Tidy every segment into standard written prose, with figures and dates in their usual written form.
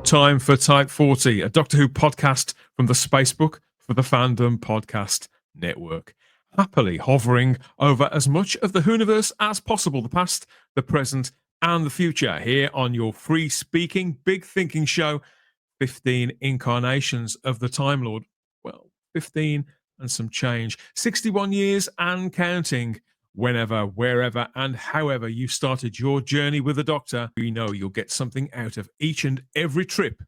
Time for Type 40, a Doctor Who podcast from the Spacebook for the Fandom Podcast Network. Happily hovering over as much of the Whoniverse as possible, the past, the present, and the future, here on your free-speaking, big-thinking show, 15 incarnations of the Time Lord. Well, 15 and some change. 61 years and counting. Whenever, wherever, and however you started your journey with the Doctor, we know you'll get something out of each and every trip.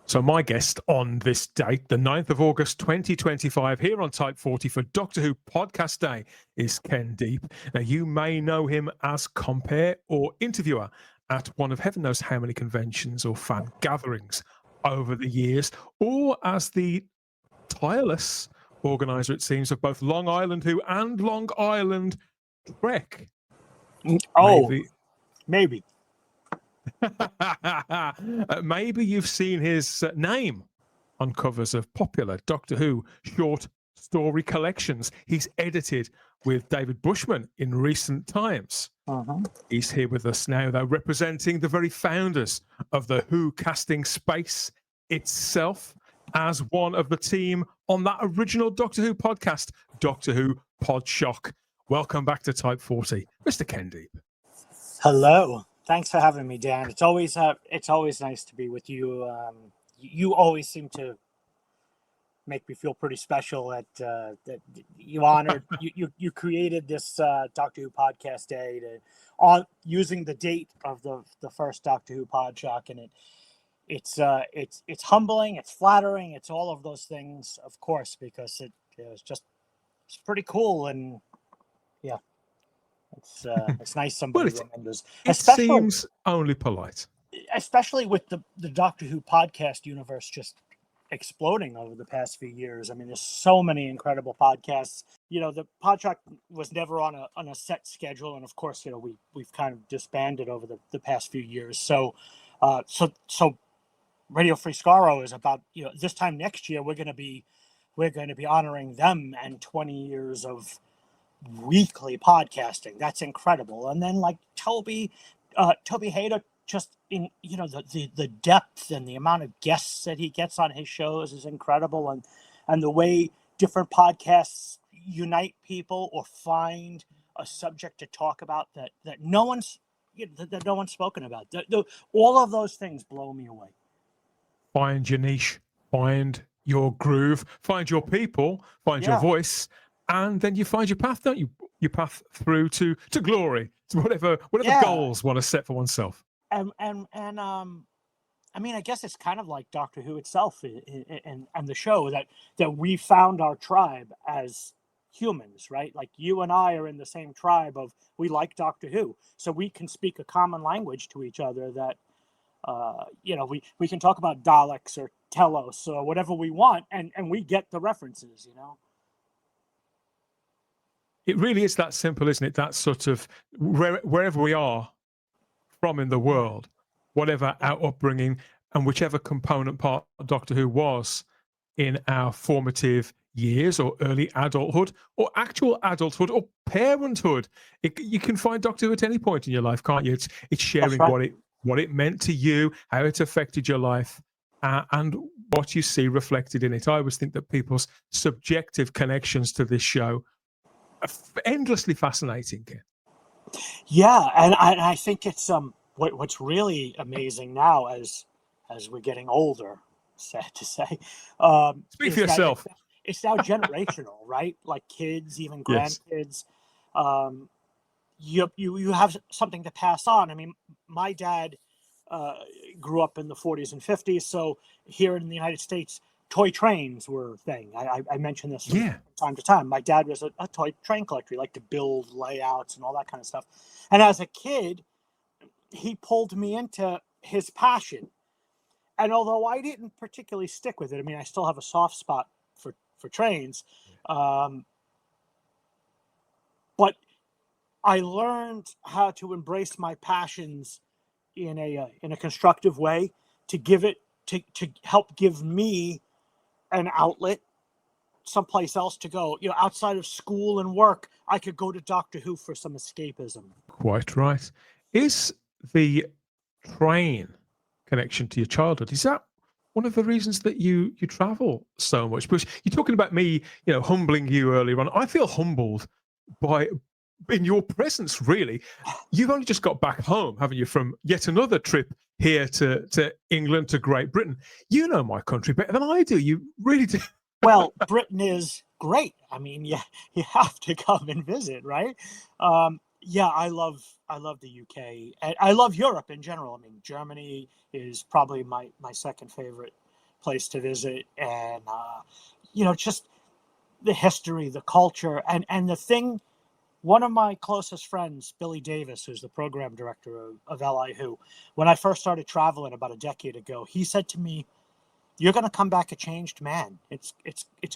So my guest on this date, the 9th of August 2025, here on Type 40 for Doctor Who Podcast Day, is Ken Deep. Now, you may know him as compere or interviewer at one of heaven knows how many conventions or fan gatherings over the years, or as the tireless organiser, it seems, of both Long Island Who and Long Island Trek. Oh, maybe. Maybe you've seen his name on covers of popular Doctor Who short story collections he's edited with David Bushman in recent times. He's here with us now, though, representing the very founders of the Who casting space itself, as one of the team on that original Doctor Who podcast, Doctor Who Podshock. Welcome back to Type 40, Mr. Ken Deep. Hello. Thanks for having me, Dan. It's always nice to be with you. You always seem to make me feel pretty special that you honored you created this Doctor Who podcast day using the date of the first Doctor Who Podshock, and it's humbling, it's flattering, it's all of those things, of course, because it's pretty cool, and yeah, it's nice somebody remembers. It seems only polite, especially with the Doctor Who podcast universe just exploding over the past few years. I mean, there's so many incredible podcasts. You know, the Podshock was never on a set schedule, and of course, you know, we've kind of disbanded over the past few years. So Radio Free Skaro is about, you know, this time next year we're going to be honoring them and 20 years of weekly podcasting. That's incredible. And then like Toby Hayter, just in, you know, the depth and the amount of guests that he gets on his shows is incredible, and the way different podcasts unite people or find a subject to talk about that no one's spoken about. All of those things blow me away. Find your niche, find your groove, find your people, find your voice, and then you find your path, don't you? Your path through to glory, to whatever goals one to set for oneself. And I mean, I guess it's kind of like Doctor Who itself and the show that we found our tribe as humans, right? Like you and I are in the same tribe of, we like Doctor Who, so we can speak a common language to each other that, you know, we can talk about Daleks or Telos or whatever we want, and we get the references, you know. It really is that simple, isn't it? That sort of wherever we are from in the world, whatever our upbringing and whichever component part of Doctor Who was in our formative years or early adulthood or actual adulthood or parenthood, you can find Doctor Who at any point in your life, can't you? It's sharing what it meant to you, how it affected your life, and what you see reflected in it. I always think that people's subjective connections to this show are endlessly fascinating. Yeah, and I think it's what's really amazing now as we're getting older, sad to say. Speak for yourself. It's now generational, right? Like kids, even grandkids. Yes. You have something to pass on. I mean, my dad grew up in the 40s and 50s, so here in the United States, toy trains were a thing. I mentioned this from time to time. My dad was a toy train collector. He liked to build layouts and all that kind of stuff. And as a kid, he pulled me into his passion. And although I didn't particularly stick with it, I mean, I still have a soft spot for trains. But I learned how to embrace my passions in a constructive way, to help give me an outlet someplace else to go. You know, outside of school and work, I could go to Doctor Who for some escapism. Quite right. Is the train connection to your childhood, is that one of the reasons that you travel so much? Because you're talking about me, humbling you earlier on. I feel humbled by in your presence, really. You've only just got back home, haven't you, from yet another trip here to England, to Great Britain. You know my country better than I do. You really do. Well, Britain is great. I mean, you have to come and visit, right? Yeah, I love the UK. I love Europe in general. I mean, Germany is probably my second favorite place to visit, and just the history, the culture, and the thing. One of my closest friends, Billy Davis, who's the program director of LI Who, when I first started traveling about a decade ago, he said to me, "You're going to come back a changed man. It's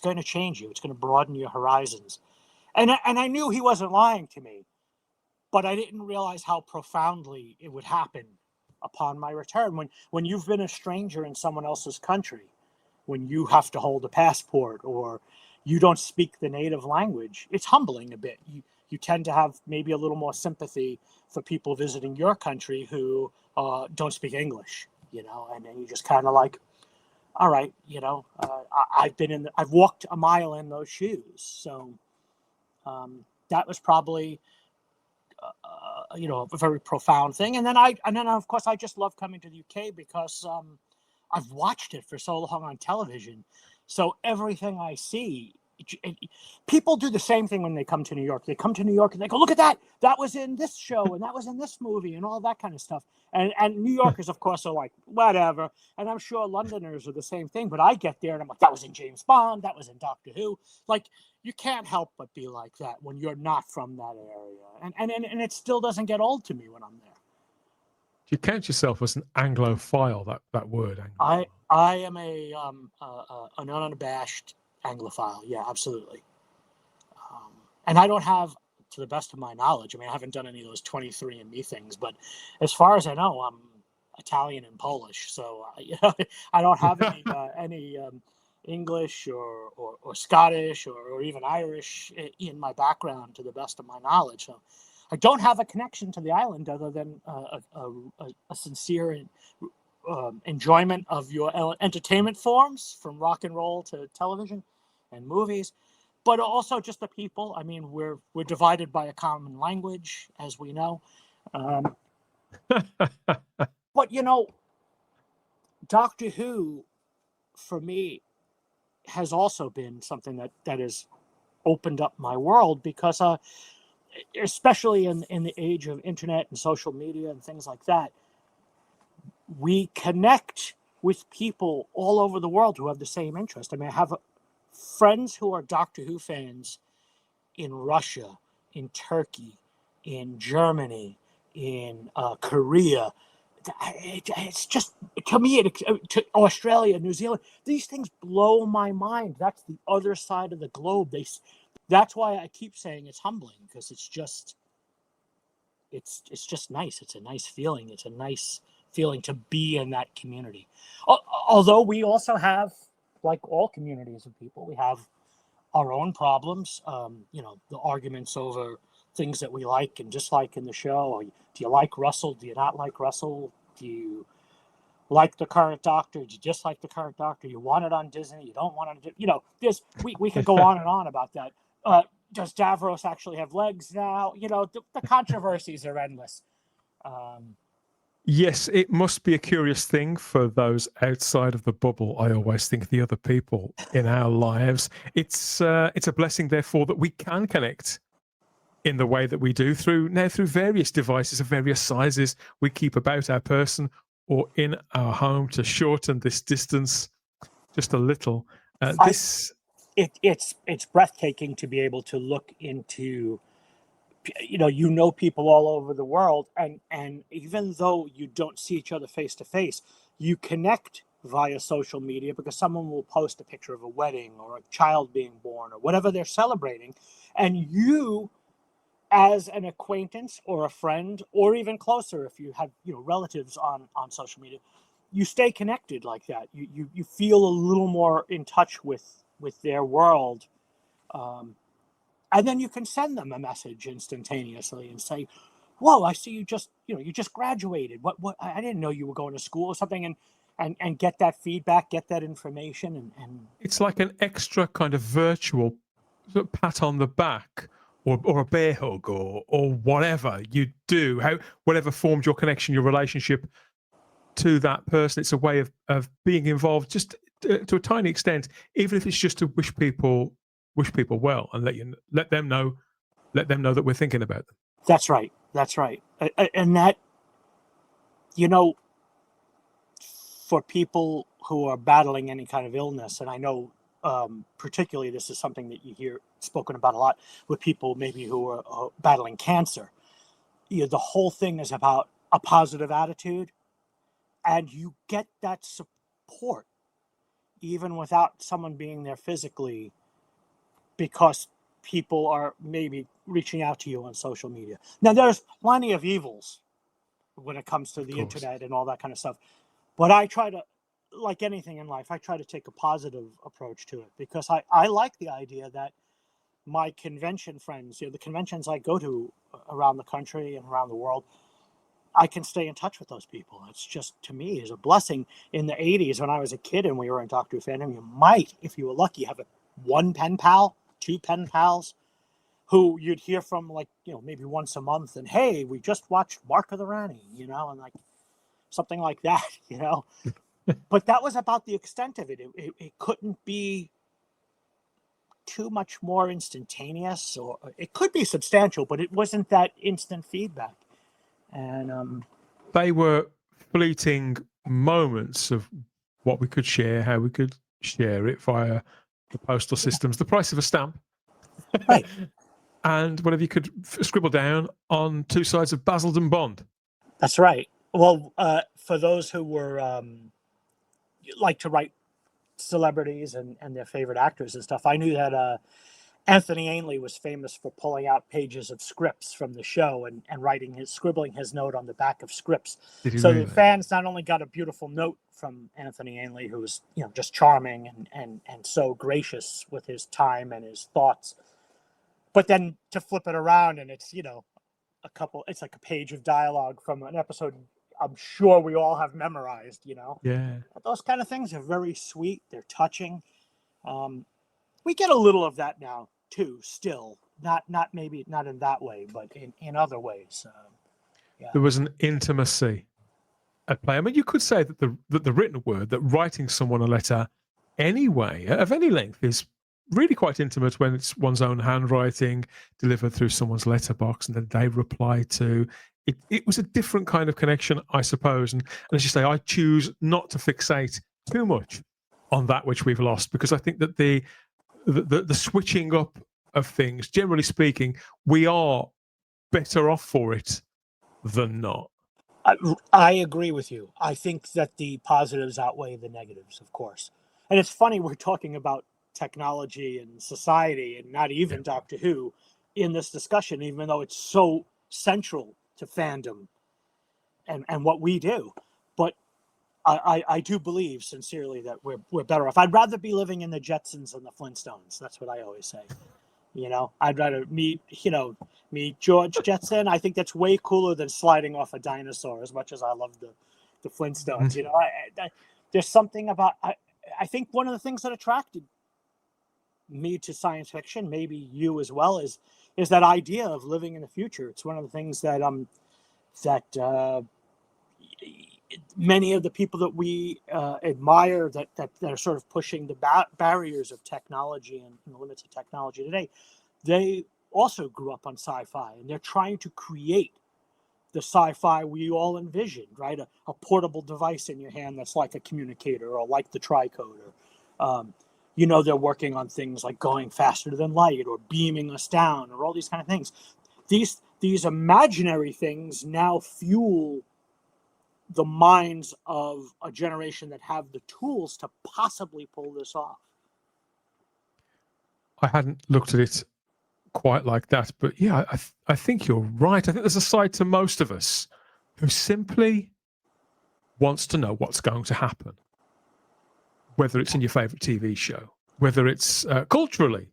going to change you. It's going to broaden your horizons." And I knew he wasn't lying to me, but I didn't realize how profoundly it would happen upon my return. When you've been a stranger in someone else's country, when you have to hold a passport or you don't speak the native language, it's humbling a bit. You tend to have maybe a little more sympathy for people visiting your country who don't speak English, and then you just kind of like, all right, I've walked a mile in those shoes. So that was probably, a very profound thing. And then of course, I just love coming to the UK because I've watched it for so long on television. So everything I see, people do the same thing when they come to New York. They come to New York and they go, "Look at that! That was in this show and that was in this movie," and all that kind of stuff. And New Yorkers, of course, are like, whatever. And I'm sure Londoners are the same thing. But I get there and I'm like, that was in James Bond. That was in Doctor Who. Like, you can't help but be like that when you're not from that area. And it still doesn't get old to me when I'm there. Do you count yourself as an Anglophile? That word, Anglophile? I am an unabashed Anglophile. Yeah, absolutely. And I don't have, to the best of my knowledge, I mean, I haven't done any of those 23andMe things, but as far as I know, I'm Italian and Polish. So, I don't have any English or Scottish or even Irish in my background, to the best of my knowledge. So I don't have a connection to the island other than a sincere enjoyment of your entertainment forms, from rock and roll to television and movies, but also just the people. I mean, we're divided by a common language, as we know. But Doctor Who, for me, has also been something that has opened up my world, because especially in the age of internet and social media and things like that, we connect with people all over the world who have the same interest. I mean, I have friends who are Doctor Who fans in Russia, in Turkey, in Germany, in Korea. It's just, to me, to Australia, New Zealand, these things blow my mind. That's the other side of the globe. That's why I keep saying it's humbling, because it's just nice. It's a nice feeling. It's a nice feeling to be in that community. Although we also have, like all communities of people, we have our own problems. The arguments over things that we like and dislike in the show. Do you like Russell? Do you not like Russell? Do you like the current Doctor? Do you dislike the current Doctor? You want it on Disney? You don't want it? We could go on and on about that. Does Davros actually have legs now? The controversies are endless. Yes, it must be a curious thing for those outside of the bubble. I always think the other people in our lives. It's a blessing, therefore, that we can connect in the way that we do through various devices of various sizes we keep about our person or in our home to shorten this distance just a little. It's breathtaking to be able to look into, people all over the world, and even though you don't see each other face to face, you connect via social media, because someone will post a picture of a wedding or a child being born or whatever they're celebrating, and you, as an acquaintance or a friend, or even closer if you have relatives on social media, you stay connected like that. You feel a little more in touch with their world, and then you can send them a message instantaneously and say, whoa, I see you just graduated. What I didn't know you were going to school or something, and get that feedback, get that information, and it's like an extra kind of virtual sort of pat on the back, or a bear hug, or whatever you do, whatever formed your connection, your relationship to that person. It's a way of being involved, just to a tiny extent, even if it's just to wish people well, and let them know that we're thinking about them. That's right. And that, for people who are battling any kind of illness, and I know particularly this is something that you hear spoken about a lot with people maybe who are battling cancer. The whole thing is about a positive attitude, and you get that support even without someone being there physically, because people are maybe reaching out to you on social media. Now, there's plenty of evils when it comes to the internet and all that kind of stuff. But I try to, like anything in life, I try to take a positive approach to it, because I like the idea that my convention friends, the conventions I go to around the country and around the world, I can stay in touch with those people. It's just, to me, is a blessing. In the 80s, when I was a kid and we were in Doctor Who fandom, you might, if you were lucky, have one pen pal, two pen pals, who you'd hear from, like, maybe once a month, and hey, we just watched Mark of the Rani, and like something like that, But that was about the extent of it. It couldn't be too much more instantaneous, or it could be substantial, but it wasn't that instant feedback. And they were fleeting moments of what we could share, how we could share it via the postal systems, the price of a stamp, right. And whatever you could scribble down on two sides of Basildon Bond. That's right. Well, for those who were like to write celebrities and their favorite actors and stuff, I knew that Anthony Ainley was famous for pulling out pages of scripts from the show and scribbling his note on the back of scripts. So really? The fans not only got a beautiful note from Anthony Ainley, who was just charming and so gracious with his time and his thoughts, but then to flip it around and it's it's like a page of dialogue from an episode I'm sure we all have memorized, Yeah. But those kind of things are very sweet. They're touching. We get a little of that now too, still. Not maybe not in that way, but in other ways. Yeah. There was an intimacy at play. I mean, you could say that the written word, that writing someone a letter anyway, of any length, is really quite intimate when it's one's own handwriting delivered through someone's letterbox and then they reply to. It was a different kind of connection, I suppose. And as you say, I choose not to fixate too much on that which we've lost, because I think that the switching up of things, generally speaking, we are better off for it than not. I agree with you. I think that the positives outweigh the negatives, of course. And it's funny, we're talking about technology and society and not even Doctor Who in this discussion, even though it's so central to fandom and what we do. But I do believe sincerely that we're better off. I'd rather be living in the Jetsons than the Flintstones. That's what I always say. I'd rather meet George Jetson. I think that's way cooler than sliding off a dinosaur, as much as I love the Flintstones. There's something about, I think one of the things that attracted me to science fiction, maybe you as well, is that idea of living in the future. It's one of the things that many of the people that we admire that are sort of pushing the barriers of technology and the limits of technology today, they also grew up on sci-fi, and they're trying to create the sci-fi we all envisioned, right? A portable device in your hand that's like a communicator or like the tricoder. They're working on things like going faster than light or beaming us down or all these kind of things. These imaginary things now fuel the minds of a generation that have the tools to possibly pull this off. I hadn't looked at it quite like that, but yeah, I think you're right. I think there's a side to most of us who simply wants to know what's going to happen, whether it's in your favorite TV show, whether it's culturally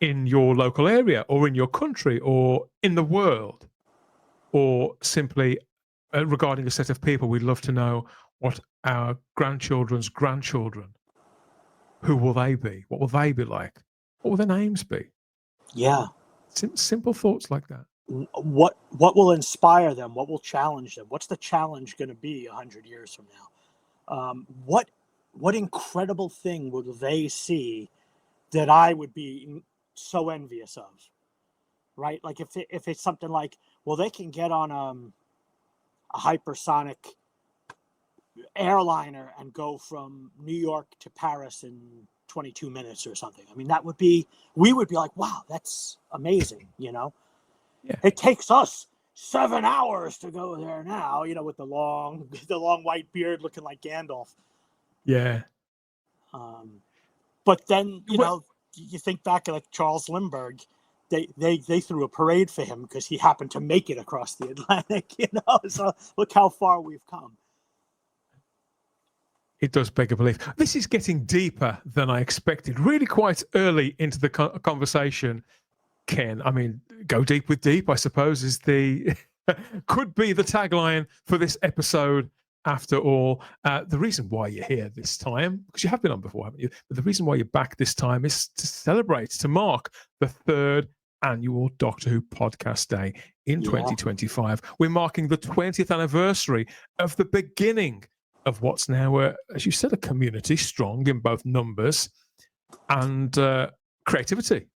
in your local area or in your country or in the world. or simply regarding a set of people, we'd love to know what our grandchildren's grandchildren, who will they be? What will they be like? What will their names be? Yeah. Simple thoughts like that. What will inspire them? What will challenge them? What's the challenge going to be 100 years from now? What incredible thing will they see that I would be so envious of? Right? Like if it's something like, well, they can get on a hypersonic airliner and go from New York to Paris in 22 minutes or something. I mean, we would be like, wow, that's amazing. Yeah. It takes us 7 hours to go there now, with the long white beard looking like Gandalf. Yeah. But then, you think back at like Charles Lindbergh, they threw a parade for him because he happened to make it across the Atlantic, so look how far we've come. It does beg a belief. This is getting deeper than I expected, really quite early into the conversation, Ken. I mean, go deep with deep, I suppose, is could be the tagline for this episode after all. The reason why you're here this time, because you have been on before, haven't you? But the reason why you're back this time is to celebrate, to mark the 3rd annual Doctor Who Podcast Day in 2025. We're marking the 20th anniversary of the beginning of what's now, as you said, a community strong in both numbers and creativity.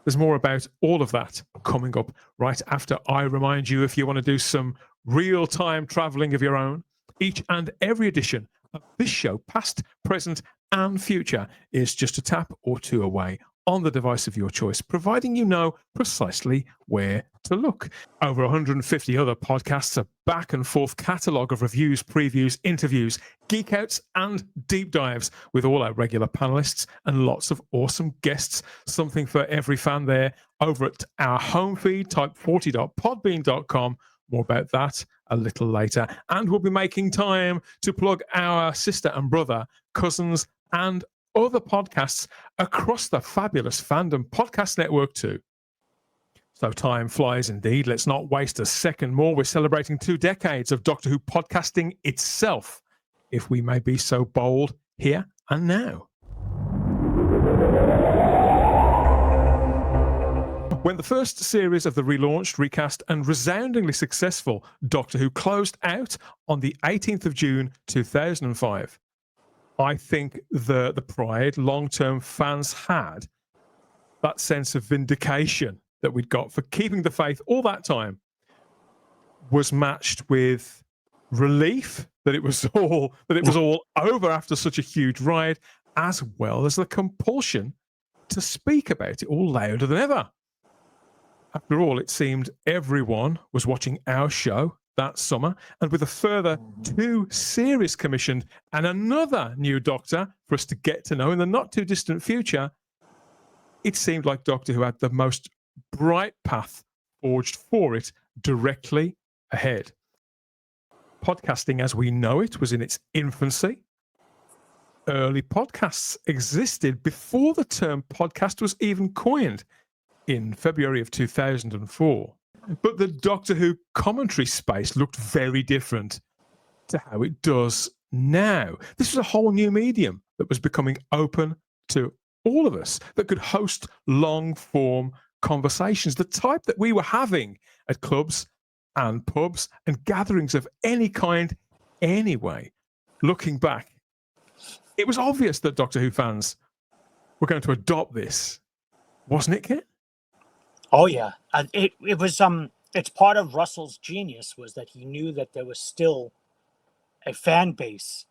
There's more about all of that coming up right after I remind you, if you want to do some real-time traveling of your own, each and every edition of this show, past, present, and future, is just a tap or two away on the device of your choice, providing you know precisely where to look. Over 150 other podcasts, a back and forth catalogue of reviews, previews, interviews, geek outs, and deep dives with all our regular panelists and lots of awesome guests. Something for every fan there over at our home feed, type40.podbean.com. More about that a little later. And we'll be making time to plug our sister and brother, cousins, and other podcasts across the fabulous Fandom podcast network too. So time flies indeed. Let's not waste a second more. We're celebrating 2 decades of Doctor Who podcasting itself, if we may be so bold, here and now. When the first series of the relaunched, recast, and resoundingly successful Doctor Who closed out on the 18th of June 2005, I think the pride long-term fans had, that sense of vindication that we'd got for keeping the faith all that time, was matched with relief that it was all over after such a huge ride, as well as the compulsion to speak about it all louder than ever. After all, it seemed everyone was watching our show that summer, and with a further 2 series commissioned and another new Doctor for us to get to know in the not too distant future, it seemed like Doctor Who had the most bright path forged for it directly ahead. Podcasting as we know it was in its infancy. Early podcasts existed before the term podcast was even coined in February of 2004. But the Doctor Who commentary space looked very different to how it does now. This was a whole new medium that was becoming open to all of us, that could host long-form conversations, the type that we were having at clubs and pubs and gatherings of any kind anyway. Looking back, it was obvious that Doctor Who fans were going to adopt this, wasn't it, Kit? Oh yeah, it was it's part of Russell's genius was that he knew that there was still a fan base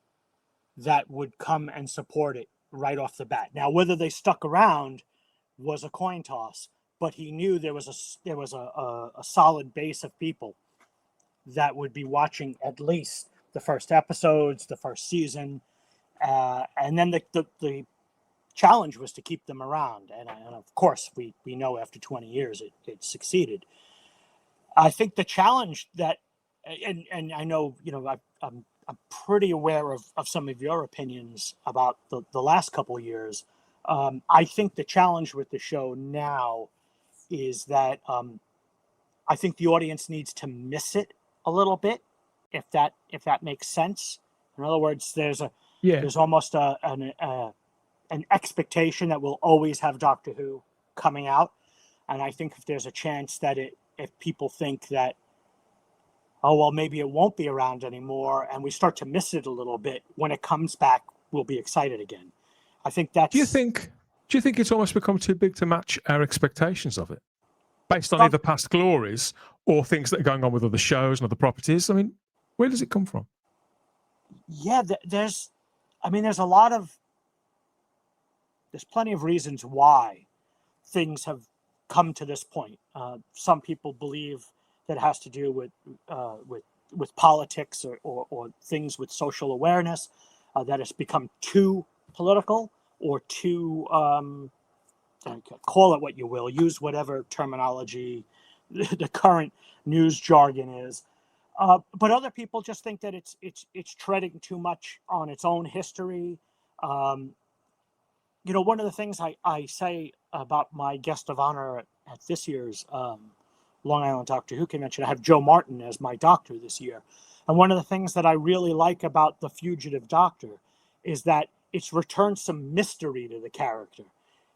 that would come and support it right off the bat. Now, whether they stuck around was a coin toss, but he knew there was a solid base of people that would be watching at least the first episodes, the first season, and then the challenge was to keep them around. And of course, we know after 20 years it succeeded. I think the challenge that, and I know, I'm pretty aware of some of your opinions about the last couple of years. I think the challenge with the show now is that I think the audience needs to miss it a little bit, if that makes sense. In other words, there's almost an expectation that we'll always have Doctor Who coming out, and I think if there's a chance that if people think that, oh well, maybe it won't be around anymore, and we start to miss it a little bit, when it comes back, we'll be excited again. I think that's. Do you think it's almost become too big to match our expectations of it, based on either past glories or things that are going on with other shows and other properties? I mean, where does it come from? Yeah, there's plenty of reasons why things have come to this point. Some people believe that it has to do with politics or things with social awareness, that it's become too political or too, call it what you will, use whatever terminology the current news jargon is. But other people just think that it's treading too much on its own history. One of the things I say about my guest of honor at this year's Long Island Doctor Who convention, I have Joe Martin as my doctor this year. And one of the things that I really like about The Fugitive Doctor is that it's returned some mystery to the character.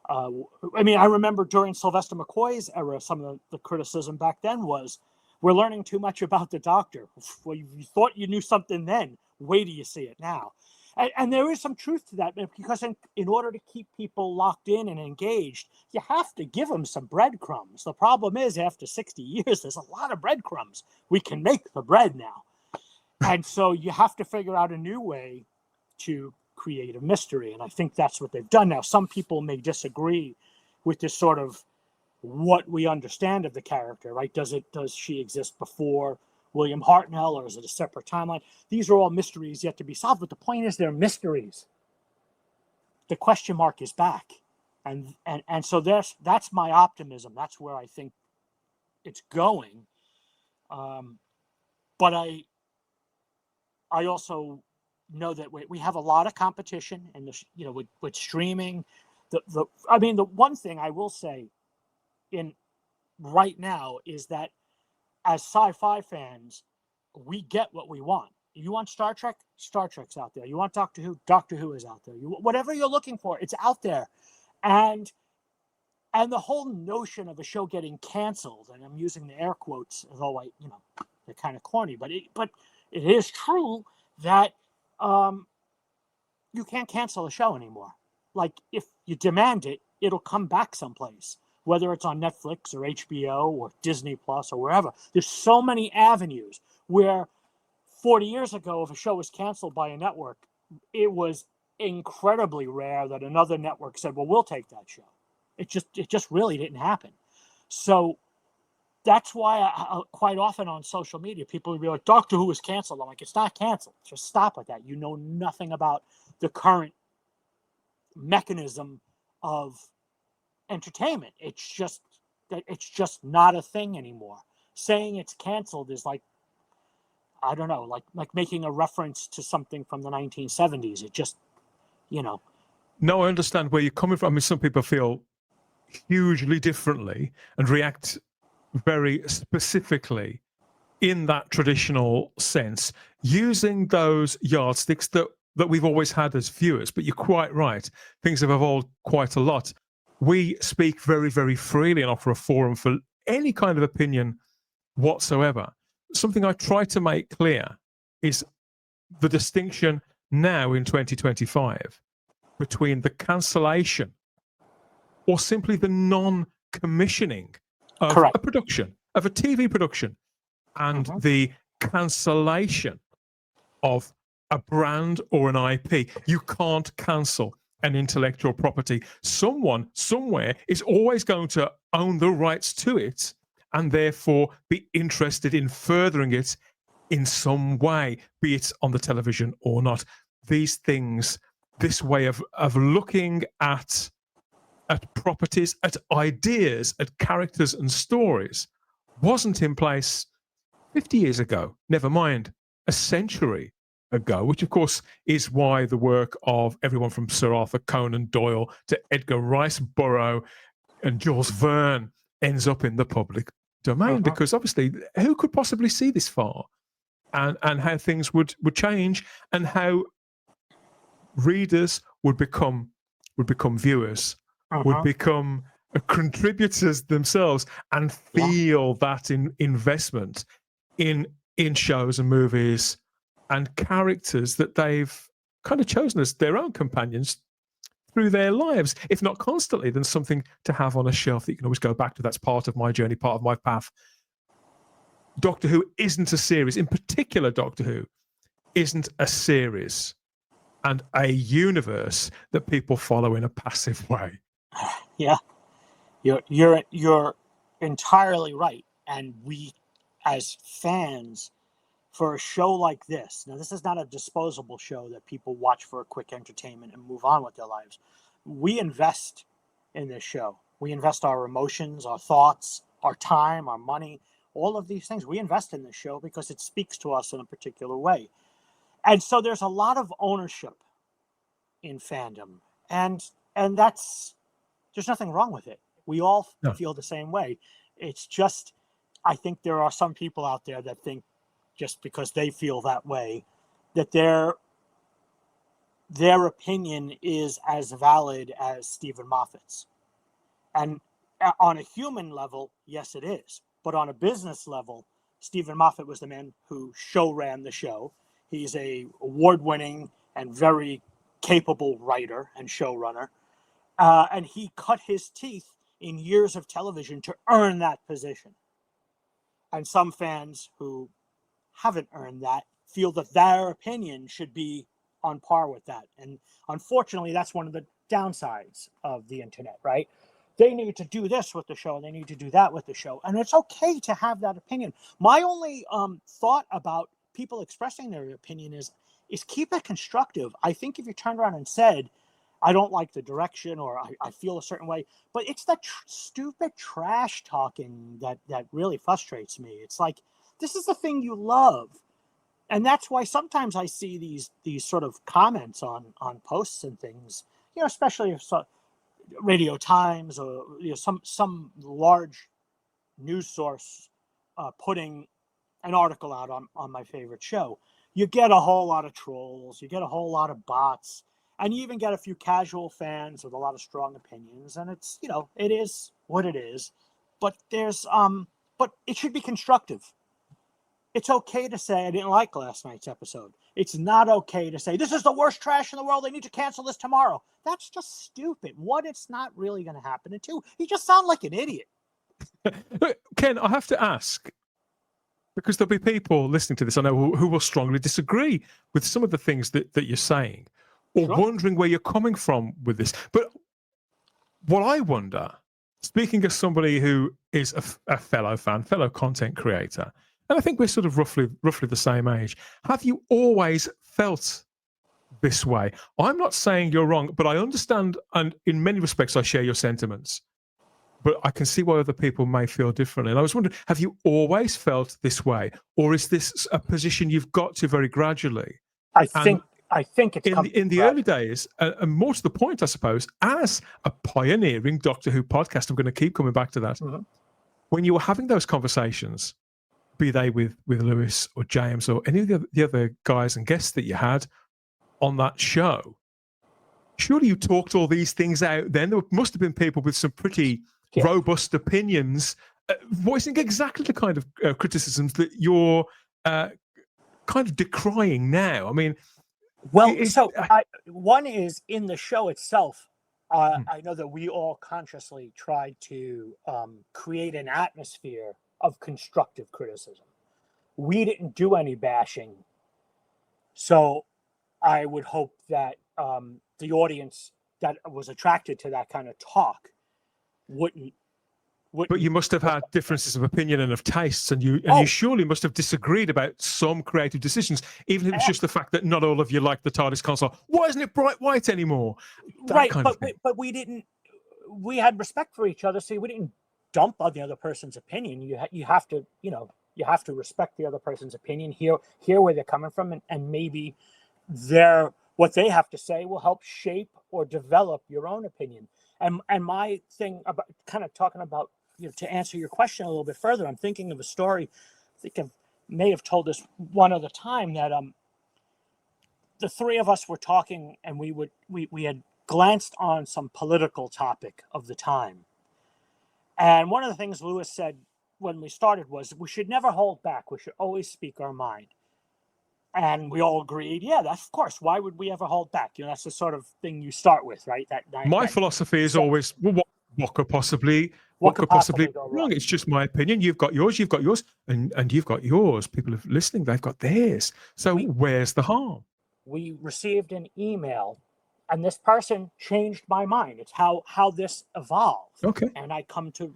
I remember during Sylvester McCoy's era, some of the criticism back then was, we're learning too much about the Doctor. Well, you thought you knew something then. Wait till you see it now. And there is some truth to that, because in order to keep people locked in and engaged, you have to give them some breadcrumbs. The problem is, after 60 years, there's a lot of breadcrumbs. We can make the bread now. And so you have to figure out a new way to create a mystery. And I think that's what they've done now. Some people may disagree with this sort of what we understand of the character, right? Does she exist before William Hartnell, or is it a separate timeline? These are all mysteries yet to be solved, but the point is they're mysteries. The question mark is back. And so that's my optimism. That's where I think it's going. But I also know that we have a lot of competition, and with streaming. The one thing I will say in right now is that as sci-fi fans, we get what we want. You want Star Trek? Star Trek's out there. You want Doctor Who? Doctor Who is out there. Whatever you're looking for, it's out there. And the whole notion of a show getting canceled, and I'm using the air quotes, although they're kind of corny, but it is true that you can't cancel a show anymore. Like, if you demand it, it'll come back someplace, whether it's on Netflix or HBO or Disney Plus or wherever. There's so many avenues where 40 years ago, if a show was canceled by a network, it was incredibly rare that another network said, well, we'll take that show. It just really didn't happen. So that's why I quite often on social media, people will be like, Doctor Who is canceled. I'm like, it's not canceled. Just stop with that. You know nothing about the current mechanism of entertainment. It's just not a thing anymore. Saying it's canceled is like, I don't know, like making a reference to something from the 1970s. It just, No, I understand where you're coming from. I mean, some people feel hugely differently and react very specifically in that traditional sense, using those yardsticks that we've always had as viewers. But you're quite right. Things have evolved quite a lot. We speak very, very freely and offer a forum for any kind of opinion whatsoever. Something I try to make clear is the distinction now in 2025 between the cancellation or simply the non-commissioning of Correct. a production, of a TV production, and the cancellation of a brand or an IP. You can't cancel an intellectual property. Someone somewhere is always going to own the rights to it and therefore be interested in furthering it in some way, be it on the television or not. These things, this way of looking at properties, at ideas, at characters and stories wasn't in place 50 years ago, never mind a century ago, which of course is why the work of everyone from Sir Arthur Conan Doyle to Edgar Rice Burroughs and Jules Verne ends up in the public domain, because obviously who could possibly see this far, and how things would change, and how readers would become viewers, would become contributors themselves, and feel that investment in shows and movies and characters that they've kind of chosen as their own companions through their lives, if not constantly, then something to have on a shelf that you can always go back to. That's part of my journey, part of my path. Doctor Who isn't a series. In particular, Doctor Who isn't a series and a universe that people follow in a passive way. Yeah, you're entirely right. And we, as fans, for a show like this, now this is not a disposable show that people watch for a quick entertainment and move on with their lives. We invest in this show. We invest our emotions, our thoughts, our time, our money, all of these things. We invest in this show because it speaks to us in a particular way. And so there's a lot of ownership in fandom. And that's, there's nothing wrong with it. We all feel the same way. It's just, I think there are some people out there that think just because they feel that way, that their opinion is as valid as Stephen Moffat's. And on a human level, yes, it is. But on a business level, Stephen Moffat was the man who ran the show. He's a award-winning and very capable writer and showrunner. And he cut his teeth in years of television to earn that position. And some fans who haven't earned that feel that their opinion should be on par with that. And unfortunately, that's one of the downsides of the internet, right? They need to do this with the show, and they need to do that with the show. And it's okay to have that opinion. My only thought about people expressing their opinion is keep it constructive. I think if you turned around and said, I don't like the direction, or I feel a certain way, but it's that stupid trash talking that really frustrates me. It's like, this is the thing you love. And that's why sometimes I see these sort of comments on posts and things, especially if Radio Times or some large news source putting an article out on my favorite show. You get a whole lot of trolls, you get a whole lot of bots, and you even get a few casual fans with a lot of strong opinions. And it's, it is what it is. But but it should be constructive. It's okay to say, I didn't like last night's episode. It's not okay to say, this is the worst trash in the world, they need to cancel this tomorrow. That's just stupid. One, it's not really going to happen. And two, you just sound like an idiot. Ken, I have to ask, because there'll be people listening to this, I know, who will strongly disagree with some of the things that you're saying, or wondering where you're coming from with this. But what I wonder, speaking as somebody who is a fellow fan, fellow content creator, and I think we're sort of roughly the same age, have you always felt this way? I'm not saying you're wrong, but I understand, and in many respects, I share your sentiments. But I can see why other people may feel differently. And I was wondering, have you always felt this way? Or is this a position you've got to very gradually? I think it's in the early days, and more to the point, I suppose, as a pioneering Doctor Who podcast, I'm going to keep coming back to that. Mm-hmm. When you were having those conversations, be they with Lewis or James or any of the other guys and guests that you had on that show, surely you talked all these things out then. There must have been people with some pretty robust opinions, voicing exactly the kind of criticisms that you're kind of decrying now. I mean, one is in the show itself. I know that we all consciously tried to create an atmosphere of constructive criticism. We didn't do any bashing. So I would hope that the audience that was attracted to that kind of talk wouldn't. But you must have had differences of opinion and of tastes, and you surely must have disagreed about some creative decisions, even if it's just the fact that not all of you like the TARDIS console. Why isn't it bright white anymore? But we didn't. We had respect for each other, so we didn't dump on the other person's opinion. You have to, you have to respect the other person's opinion, hear where they're coming from, and maybe what they have to say will help shape or develop your own opinion. And my thing about kind of talking about to answer your question a little bit further, I'm thinking of a story. I think I may have told this one other time that the three of us were talking, and we had glanced on some political topic of the time. And one of the things Lewis said when we started was, we should never hold back. We should always speak our mind. And we all agreed, yeah, that's of course. Why would we ever hold back? That's the sort of thing you start with, right? My philosophy is always, well, what could possibly be go wrong? It's just my opinion. You've got yours, and you've got yours. People are listening, they've got theirs. So where's the harm? We received an email, and this person changed my mind. It's how this evolved. Okay. And I come to,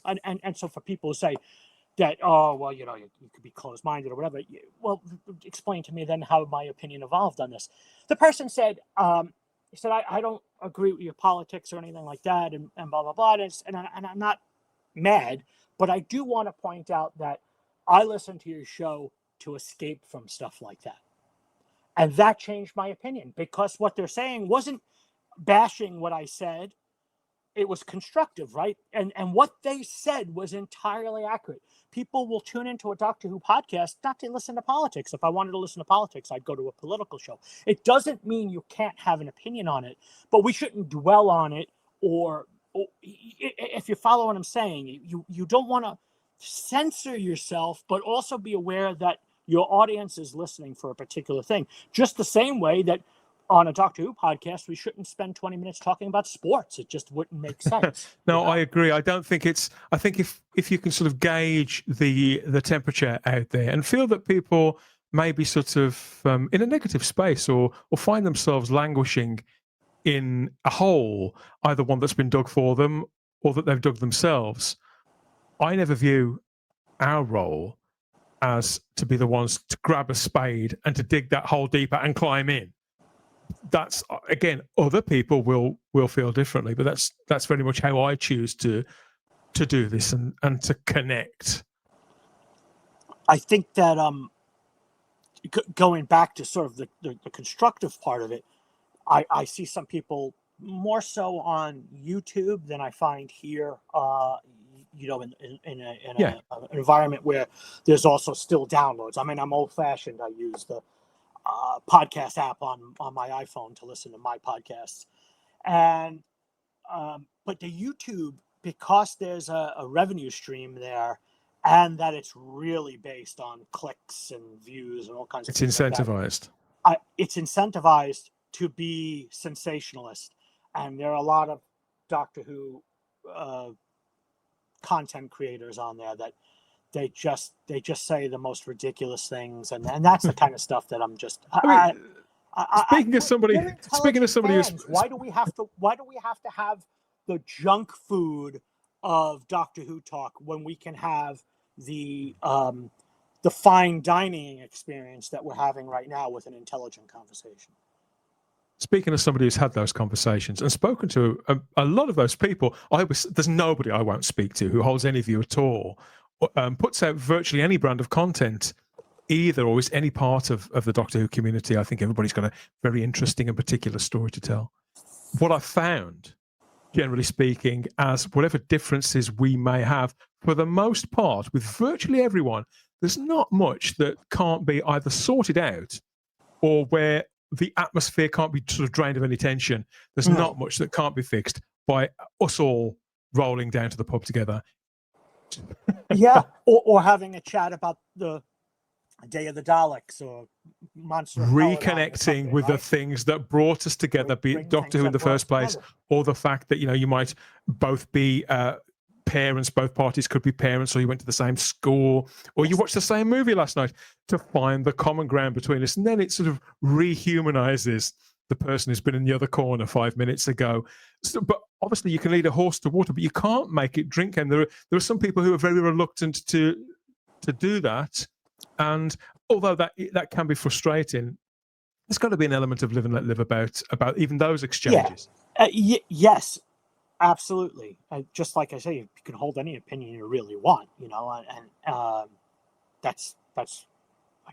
and so for people who say that, oh, well, you could be closed-minded or whatever. Well, explain to me then how my opinion evolved on this. The person said, he said, I don't agree with your politics or anything like that, and blah, blah, blah. And I'm not mad, but I do want to point out that I listen to your show to escape from stuff like that. And that changed my opinion, because what they're saying wasn't bashing what I said. It was constructive, right? And what they said was entirely accurate. People will tune into a Doctor Who podcast not to listen to politics. If I wanted to listen to politics, I'd go to a political show. It doesn't mean you can't have an opinion on it, but we shouldn't dwell on it. Or if you follow what I'm saying, you don't want to censor yourself, but also be aware that your audience is listening for a particular thing. Just the same way that on a Doctor Who podcast, we shouldn't spend 20 minutes talking about sports. It just wouldn't make sense. No, I agree. I don't think I think if you can sort of gauge the temperature out there and feel that people may be sort of in a negative space or find themselves languishing in a hole, either one that's been dug for them or that they've dug themselves, I never view our role as to be the ones to grab a spade and to dig that hole deeper and climb in. That's, again, other people will feel differently, but that's very much how I choose to do this and to connect. I think that going back to sort of the constructive part of it, I see some people more so on YouTube than I find here. In an environment where there's also still downloads. I mean, I'm old-fashioned. I use the podcast app on my iPhone to listen to my podcasts, and but the YouTube, because there's a revenue stream there, and that it's really based on clicks and views and all kinds of things. It's incentivized. It's incentivized to be sensationalist, and there are a lot of Doctor Who content creators on there that they just say the most ridiculous things, and that's the kind of stuff that I'm just. Speaking of somebody who's, why do we have to have the junk food of Doctor Who talk when we can have the fine dining experience that we're having right now with an intelligent conversation? Speaking of somebody who's had those conversations and spoken to a lot of those people, there's nobody I won't speak to who holds any view at all, puts out virtually any brand of content either, or is any part of the Doctor Who community. I think everybody's got a very interesting and particular story to tell. What I found, generally speaking, as whatever differences we may have, for the most part, with virtually everyone, there's not much that can't be either sorted out or where the atmosphere can't be sort of drained of any tension. There's not much that can't be fixed by us all rolling down to the pub together. Yeah, or having a chat about the Day of the Daleks or Monster. Reconnecting with the things that brought us together, be it Doctor Who in the first place, or the fact that you might both be parents, both parties could be parents, or you went to the same school, or you watched the same movie last night, to find the common ground between us. And then it sort of rehumanizes the person who's been in the other corner 5 minutes ago. But obviously you can lead a horse to water, but you can't make it drink. And there are some people who are very reluctant to do that. And although that can be frustrating, there's got to be an element of live and let live about even those exchanges. Yes. Absolutely. Just like I say, you can hold any opinion you really want, and that's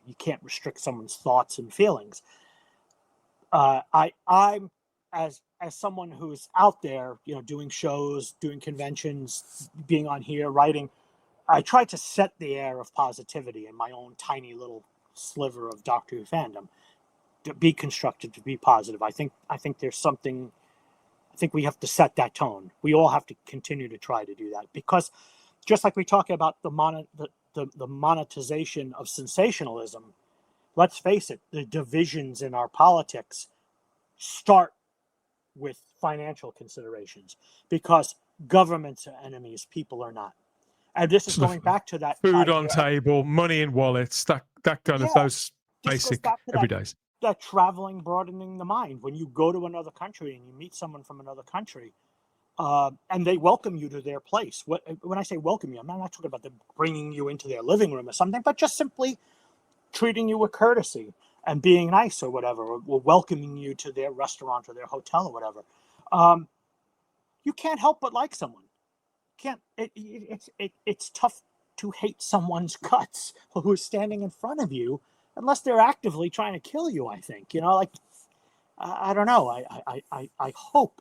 you can't restrict someone's thoughts and feelings. I'm, as as someone who's out there, doing shows, doing conventions, being on here, writing, I try to set the air of positivity in my own tiny little sliver of Doctor Who fandom, to be constructive, to be positive. I think there's something. I think we have to set that tone. We all have to continue to try to do that, because just like we talk about the monetization of sensationalism, let's face it, the divisions in our politics start with financial considerations, because governments are enemies, people are not. And this is going back to that food on table, money in wallets, that kind of those basic everydays. That traveling, broadening the mind. When you go to another country and you meet someone from another country, and they welcome you to their place. When I say welcome you, I'm not talking about them bringing you into their living room or something, but just simply treating you with courtesy and being nice or whatever, or welcoming you to their restaurant or their hotel or whatever. You can't help but like someone. It's tough to hate someone's guts who is standing in front of you, unless they're actively trying to kill you. I think, I don't know. I hope.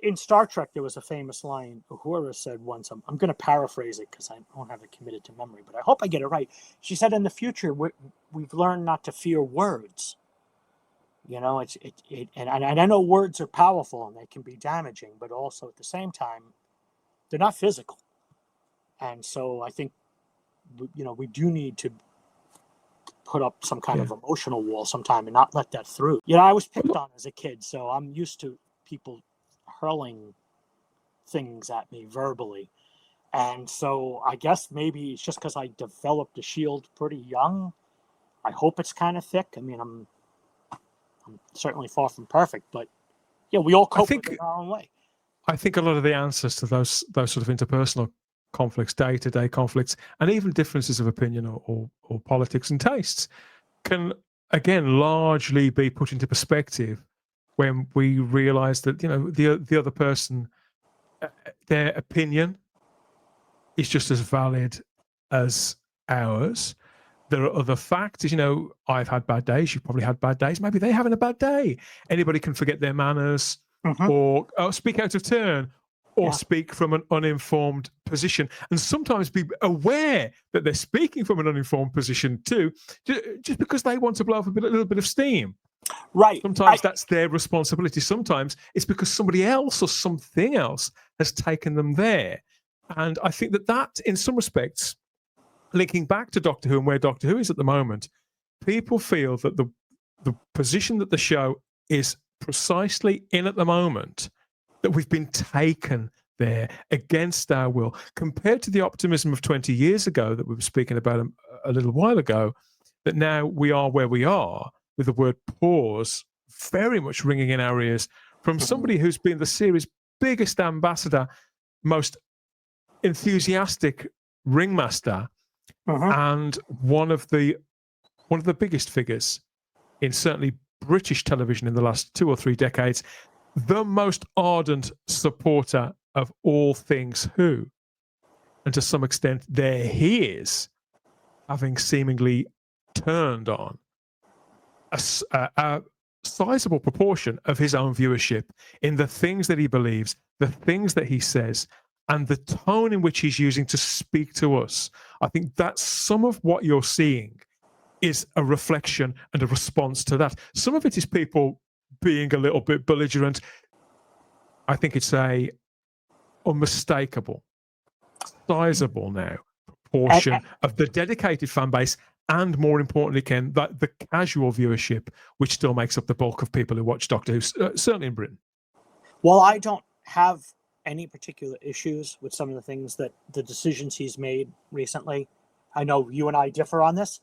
In Star Trek, there was a famous line Uhura said once. I'm going to paraphrase it because I don't have it committed to memory, but I hope I get it right. She said, "In the future, we've learned not to fear words." And I know words are powerful and they can be damaging, but also at the same time, they're not physical. And so I think, we do need to put up some kind of emotional wall sometime and not let that through. I was picked on as a kid, so I'm used to people hurling things at me verbally. And so I guess maybe it's just because I developed a shield pretty young. I hope it's kind of thick. I mean, I'm certainly far from perfect, but we all cope with it in our own way. I think a lot of the answers to those sort of interpersonal conflicts, day-to-day conflicts, and even differences of opinion or politics and tastes can, again, largely be put into perspective when we realize that, the other person, their opinion is just as valid as ours. There are other factors. I've had bad days. You've probably had bad days. Maybe they're having a bad day. Anybody can forget their manners, or speak out of turn, or speak from an uninformed position, and sometimes be aware that they're speaking from an uninformed position too, just because they want to blow up a little bit of steam. Right. Sometimes that's their responsibility. Sometimes it's because somebody else or something else has taken them there. And I think that in some respects, linking back to Doctor Who and where Doctor Who is at the moment, people feel that the position that the show is precisely in at the moment, that we've been taken there against our will, compared to the optimism of 20 years ago that we were speaking about a little while ago, that now we are where we are, with the word pause very much ringing in our ears from somebody who's been the series' biggest ambassador, most enthusiastic ringmaster, and one of the biggest figures in certainly British television in the last 2 or 3 decades, the most ardent supporter of all things Who. And to some extent, there he is, having seemingly turned on a sizable proportion of his own viewership in the things that he believes, the things that he says, and the tone in which he's using to speak to us. I think that's some of what you're seeing is a reflection and a response to that. Some of it is people being a little bit belligerent. I think it's a unmistakable, sizable now proportion of the dedicated fan base, and more importantly, Ken, that the casual viewership, which still makes up the bulk of people who watch Doctor Who, certainly in Britain. Well, I don't have any particular issues with some of the things the decisions he's made recently. I know you and I differ on this,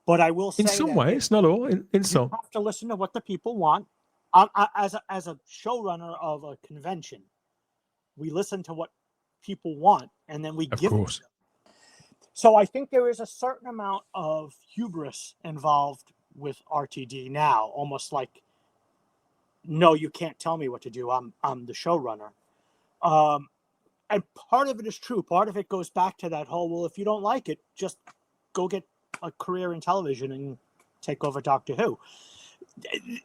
but I will say in some ways, not all. In some, you have to listen to what the people want. As a showrunner of a convention, we listen to what people want, and then we give it to them. So I think there is a certain amount of hubris involved with RTD now, almost like, no, you can't tell me what to do. I'm the showrunner. And part of it is true. Part of it goes back to that whole, well, if you don't like it, just go get a career in television and take over Doctor Who.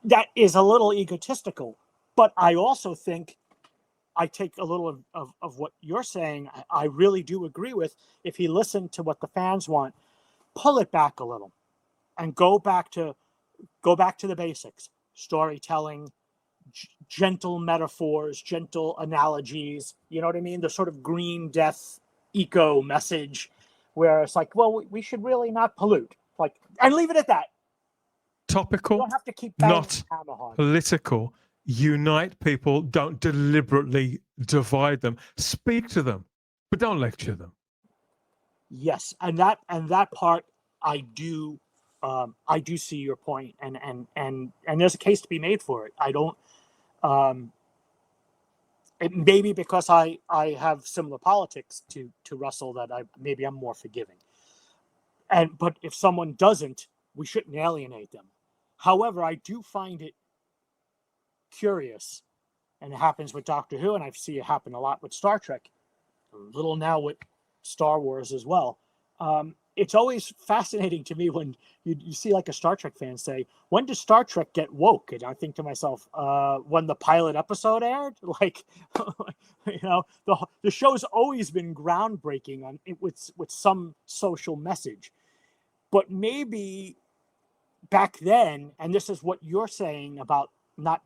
That is a little egotistical But I also think I take a little of what you're saying. I really do agree with, if he listened to what the fans want, pull it back a little and go back to the basics: storytelling, gentle metaphors, gentle analogies. You know what I mean? The sort of green death eco message, where it's like, well, we should really not pollute, like, and leave it at that. Topical, You don't have to keep banging not the hammer on. political. Unite people, don't deliberately divide them. Speak to them, but don't lecture them. Yes, and that part I do see your point, and there's a case to be made for it. I don't. It may be because I have similar politics to Russell that maybe I'm more forgiving. But if someone doesn't, we shouldn't alienate them. However, I do find it curious, and it happens with Doctor Who, and I see it happen a lot with Star Trek, a little now with Star Wars as well. It's always fascinating to me when you see like a Star Trek fan say, when does Star Trek get woke? And I think to myself, when the pilot episode aired, like, the show's always been groundbreaking on it with some social message. But maybe back then, and this is what you're saying about not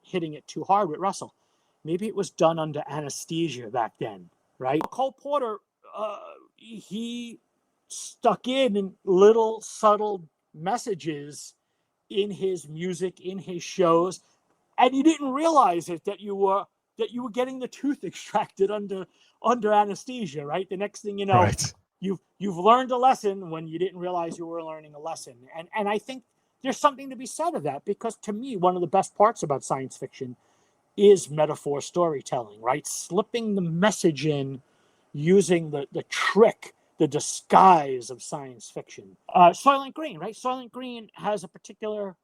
hitting it too hard with Russell, maybe it was done under anesthesia back then, right? Cole Porter, he stuck in little subtle messages in his music, in his shows, and you didn't realize it that you were getting the tooth extracted under anesthesia, right? The next thing you know, Right. you've learned a lesson when you didn't realize you were learning a lesson. And I think there's something to be said of that, because to me, one of the best parts about science fiction is metaphor storytelling, right? Slipping the message in, using the trick, the disguise of science fiction. Soylent Green, right? Soylent Green has a particular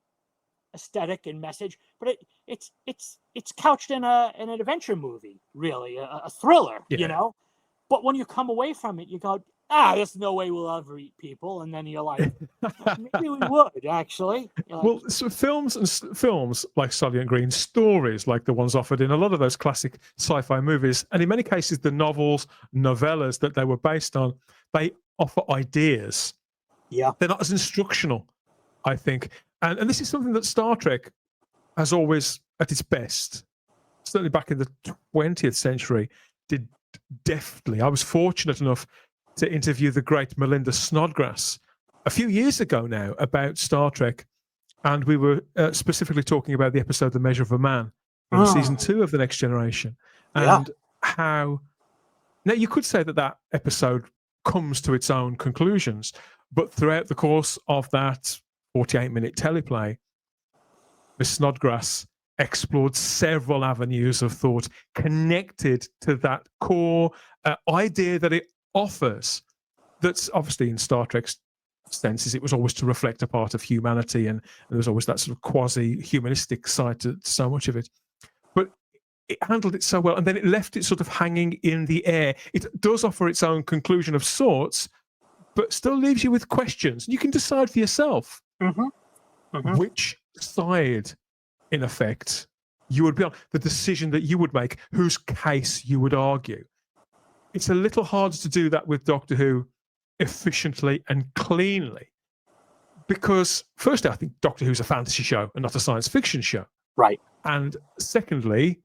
aesthetic and message, but it's couched in an adventure movie, really, a thriller, Yeah. But when you come away from it, you go, there's no way we'll ever eat people, and then you're like, maybe we would actually. Well, so films like Soylent Green, stories like the ones offered in a lot of those classic sci-fi movies, and in many cases the novellas that they were based on, they offer ideas. Yeah, they're not as instructional, I think, and this is something that Star Trek has always, at its best, certainly back in the 20th century, did deftly. I was fortunate enough to interview the great Melinda Snodgrass a few years ago now about Star Trek, and we were specifically talking about the episode The Measure of a Man in season 2 of The Next Generation, and how, now you could say that episode comes to its own conclusions, but throughout the course of that 48-minute teleplay, Miss Snodgrass explored several avenues of thought connected to that core idea that it offers. That's obviously in Star Trek's senses, it was always to reflect a part of humanity, and there was always that sort of quasi-humanistic side to so much of it. But it handled it so well, and then it left it sort of hanging in the air. It does offer its own conclusion of sorts, but still leaves you with questions. You can decide for yourself which side, in effect, you would be on, the decision that you would make, whose case you would argue. It's a little harder to do that with Doctor Who efficiently and cleanly, because firstly, I think Doctor Who's a fantasy show and not a science fiction show. Right. And secondly,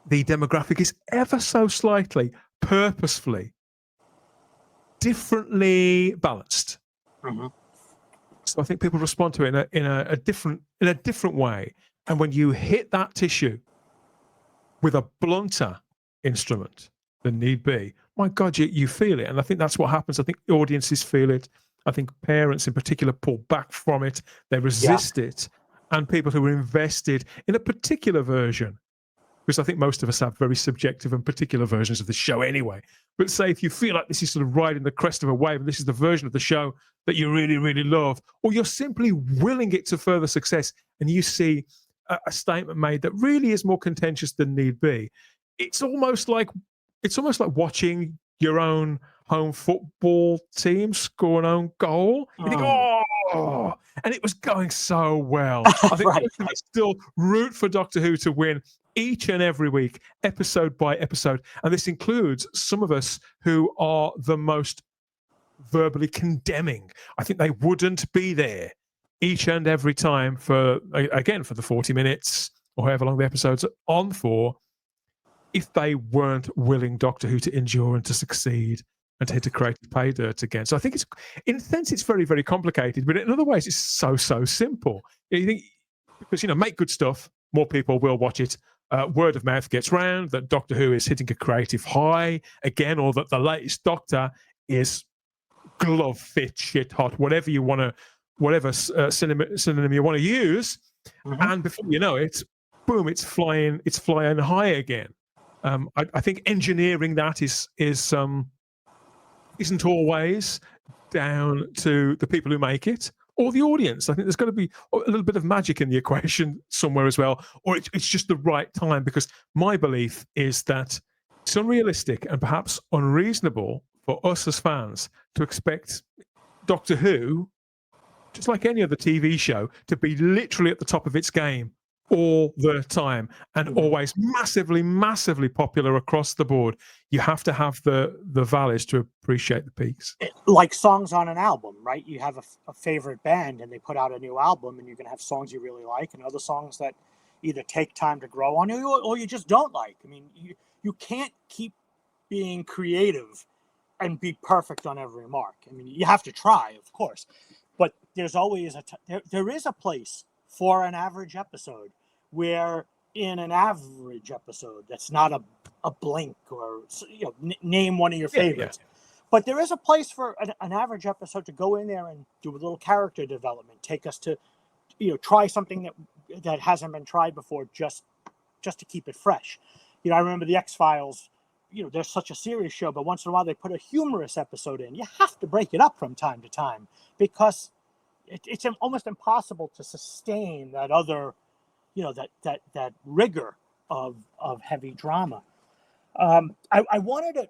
the demographic is ever so slightly, purposefully, differently balanced. So I think people respond to it in a different way. And when you hit that tissue with a blunter instrument than need be, my God, you feel it. And I think that's what happens. I think audiences feel it. I think parents in particular pull back from it. They resist it. And people who are invested in a particular version, because I think most of us have very subjective and particular versions of the show anyway. But say if you feel like this is sort of riding the crest of a wave, and this is the version of the show that you really, really love, or you're simply willing it to further success, and you see a statement made that really is more contentious than need be, it's almost like watching your own home football team score an own goal. You think, oh, oh, and it was going so well. I think Right. most of us still root for Doctor Who to win each and every week, episode by episode. And this includes some of us who are the most verbally condemning. I think they wouldn't be there each and every time for the 40 minutes or however long the episodes are on for, if they weren't willing Doctor Who to endure and to succeed and to hit a creative pay dirt again. So I think it's, in a sense, it's very, very complicated, but in other ways, it's so simple. You think, because, make good stuff, more people will watch it. Word of mouth gets round that Doctor Who is hitting a creative high again, or that the latest Doctor is glove fit, shit hot, whatever you want to, whatever synonym you want to use, and before you know it, boom, it's flying high again. I think engineering that isn't always down to the people who make it or the audience. I think there's got to be a little bit of magic in the equation somewhere as well, or it's just the right time, because my belief is that it's unrealistic and perhaps unreasonable for us as fans to expect Doctor Who, just like any other TV show, to be literally at the top of its game all the time and always massively popular across the board. You have to have the valleys to appreciate the peaks. Like songs on an album, right? You have a favorite band and they put out a new album, and you're going to have songs you really like and other songs that either take time to grow on you or you just don't like. I mean, you can't keep being creative and be perfect on every mark. I mean, you have to try, of course, but there's always there is a place for an average episode, where in an average episode that's not a Blink or name one of your favorites, but there is a place for an average episode to go in there and do a little character development, take us to try something that hasn't been tried before, just to keep it fresh. I remember the X-Files. They're such a serious show, but once in a while they put a humorous episode in. You have to break it up from time to time, because it's almost impossible to sustain that other, that rigor of heavy drama. I wanted to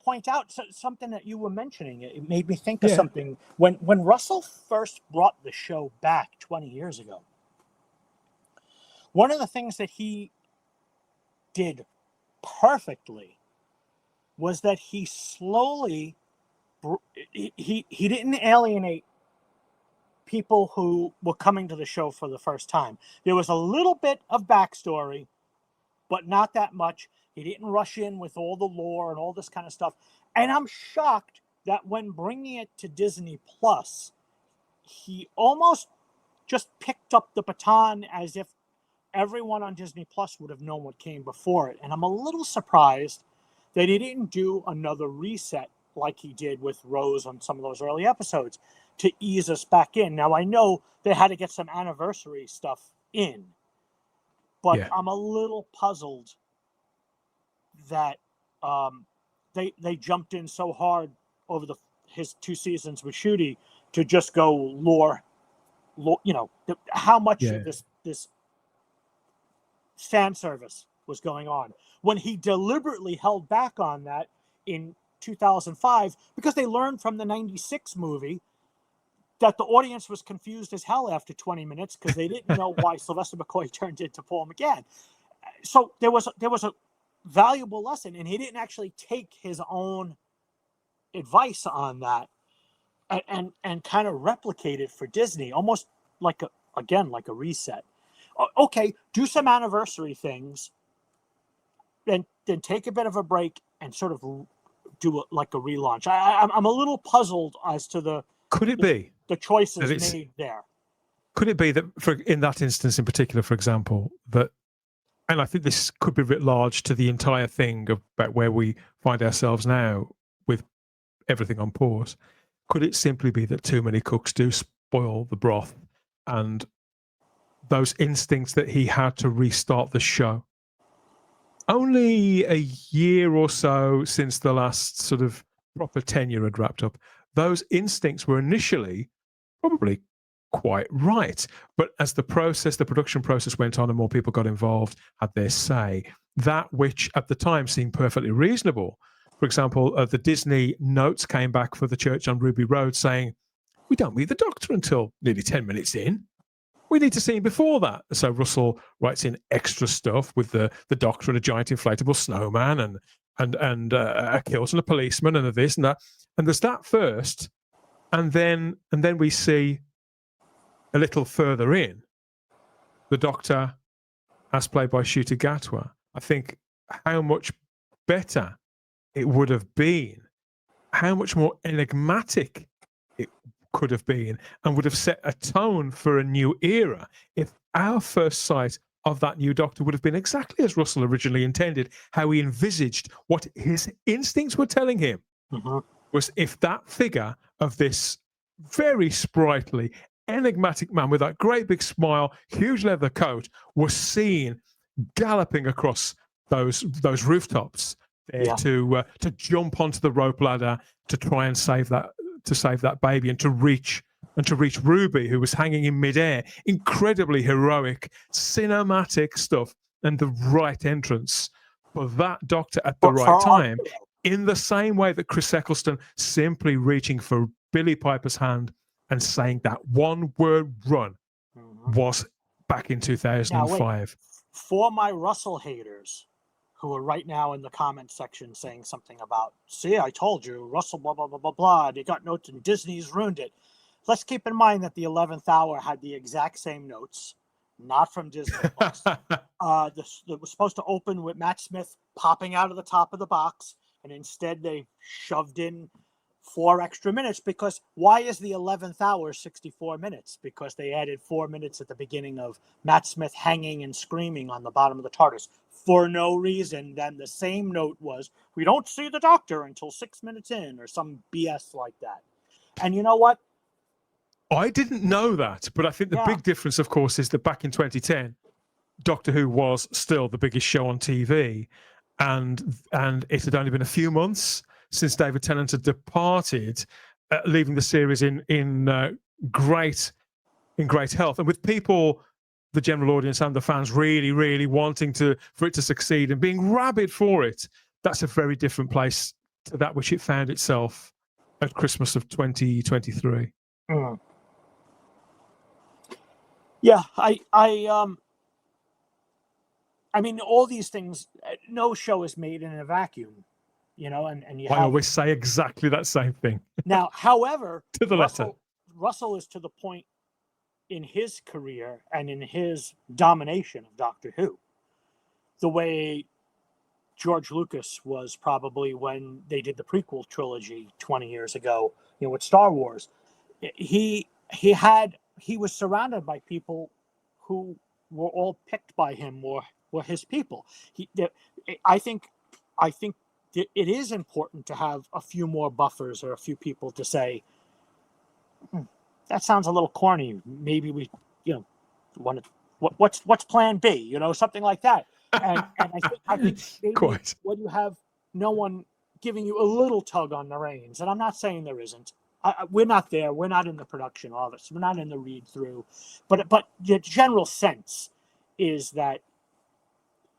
point out something that you were mentioning. It made me think of something. When Russell first brought the show back 20 years ago, one of the things that he did perfectly was that he slowly, he didn't alienate people who were coming to the show for the first time. There was a little bit of backstory, but not that much. He didn't rush in with all the lore and all this kind of stuff. And I'm shocked that when bringing it to Disney Plus, he almost just picked up the baton as if everyone on Disney Plus would have known what came before it. And I'm a little surprised that he didn't do another reset like he did with Rose on some of those early episodes to ease us back in. Now, I know they had to get some anniversary stuff in, but I'm a little puzzled that they jumped in so hard over his 2 seasons with Ncuti to just go lore, how much of this fan service was going on, when he deliberately held back on that in 2005, because they learned from the 96 movie that the audience was confused as hell after 20 minutes because they didn't know why Sylvester McCoy turned into Paul McGann. So there was a valuable lesson, and he didn't actually take his own advice on that and kind of replicate it for Disney, almost like a reset. Okay, do some anniversary things, then take a bit of a break and sort of do a relaunch. I'm a little puzzled as to the choices made there. Could it be that in that instance in particular, for example, that, and I think this could be writ large to the entire thing about where we find ourselves now with everything on pause, could it simply be that too many cooks do spoil the broth, and those instincts that he had to restart the show only a year or so since the last sort of proper tenure had wrapped up, those instincts were initially probably quite right. But as the production process went on and more people got involved, had their say, that which at the time seemed perfectly reasonable. For example, the Disney notes came back for the Church on Ruby Road saying, we don't meet the Doctor until nearly 10 minutes in. We need to see him before that. So Russell writes in extra stuff with the Doctor and a giant inflatable snowman and a kilt and a policeman and a this and that. And there's that first, and then we see a little further in the Doctor, as played by NCUTI GATWA. I think how much better it would have been, how much more enigmatic it could have been, and would have set a tone for a new era if our first sight of that new Doctor would have been exactly as Russell originally intended, how he envisaged what his instincts were telling him. Was if that figure of this very sprightly, enigmatic man with that great big smile, huge leather coat, was seen galloping across those rooftops there to jump onto the rope ladder to try and save that baby, and to reach Ruby, who was hanging in midair. Incredibly heroic, cinematic stuff, and the right entrance for that Doctor at the right time, in the same way that Chris Eccleston simply reaching for Billy Piper's hand and saying that one word run was back in 2005. Now, wait, for my Russell haters who are right now in the comment section saying something about, see, I told you, Russell, blah, blah, blah, blah, blah, they got notes and Disney's ruined it. Let's keep in mind that the 11th Hour had the exact same notes, not from Disney Plus. It was supposed to open with Matt Smith popping out of the top of the box, and instead they shoved in 4 extra minutes, because why is the 11th Hour 64 minutes? Because they added 4 minutes at the beginning of Matt Smith hanging and screaming on the bottom of the TARDIS for no reason. Then the same note was, we don't see the Doctor until 6 minutes in, or some BS like that. And you know what? I didn't know that, but I think the big difference, of course, is that back in 2010, Doctor Who was still the biggest show on TV, and it had only been a few months since David Tennant had departed, leaving the series in great health, and with people, the general audience and the fans, really, really wanting for it to succeed and being rabid for it. That's a very different place to that which it found itself at Christmas of 2023. Yeah, I mean, all these things, no show is made in a vacuum, you know, and you I always say exactly that same thing. Now, however, to the letter. Russell is to the point in his career and in his domination of Doctor Who, the way George Lucas was probably when they did the prequel trilogy 20 years ago, you know, with Star Wars. He was surrounded by people who were all picked by him, or were his people. I think it is important to have a few more buffers, or a few people to say, that sounds a little corny. Maybe we, you know, want to, what's plan B? You know, something like that. And I think maybe when you have no one giving you a little tug on the reins, and I'm not saying there isn't. We're not there. We're not in the production office. We're not in the read through. But the general sense is that,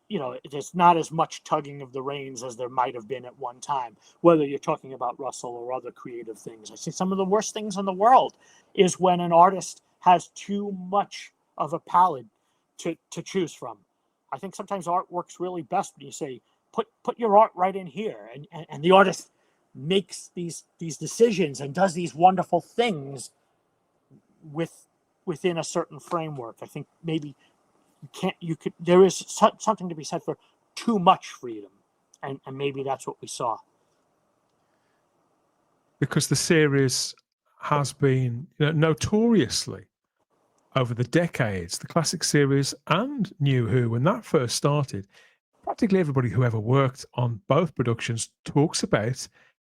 you know, there's not as much tugging of the reins as there might have been at one time, whether you're talking about Russell or other creative things. I think some of the worst things in the world is when an artist has too much of a palette to choose from. I think sometimes art works really best when you say, put your art right in here, and the artist makes these decisions and does these wonderful things within a certain framework. I think maybe there is something to be said for too much freedom, and maybe that's what we saw. Because the series has been, you know, notoriously over the decades, the classic series and New Who, when that first started, practically everybody who ever worked on both productions talks about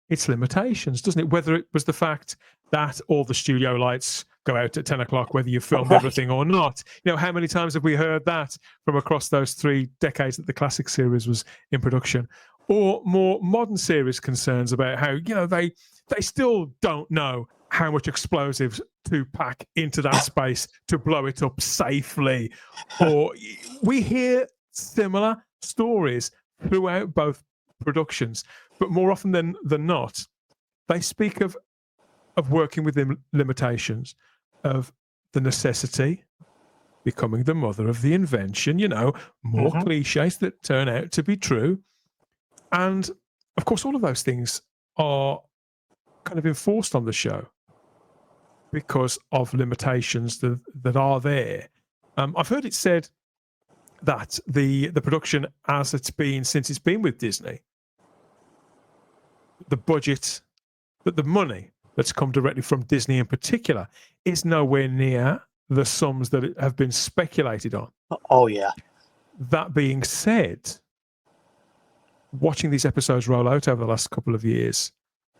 its limitations, doesn't it? Whether it was the fact that all the studio lights go out at 10 o'clock, whether you filmed everything or not. You know, how many times have we heard that from across those 3 decades that the classic series was in production? Or more modern series concerns about how, you know, they still don't know how much explosives to pack into that space to blow it up safely. Or we hear similar stories throughout both productions, but more often than not, they speak of of working within limitations of the necessity becoming the mother of the invention, more cliches that turn out to be true. And of course, all of those things are kind of enforced on the show because of limitations that are there. I've heard it said that the production, as since it's been with Disney, the budget, that the money that's come directly from Disney in particular is nowhere near the sums that have been speculated on. Oh, yeah. That being said, watching these episodes roll out over the last couple of years,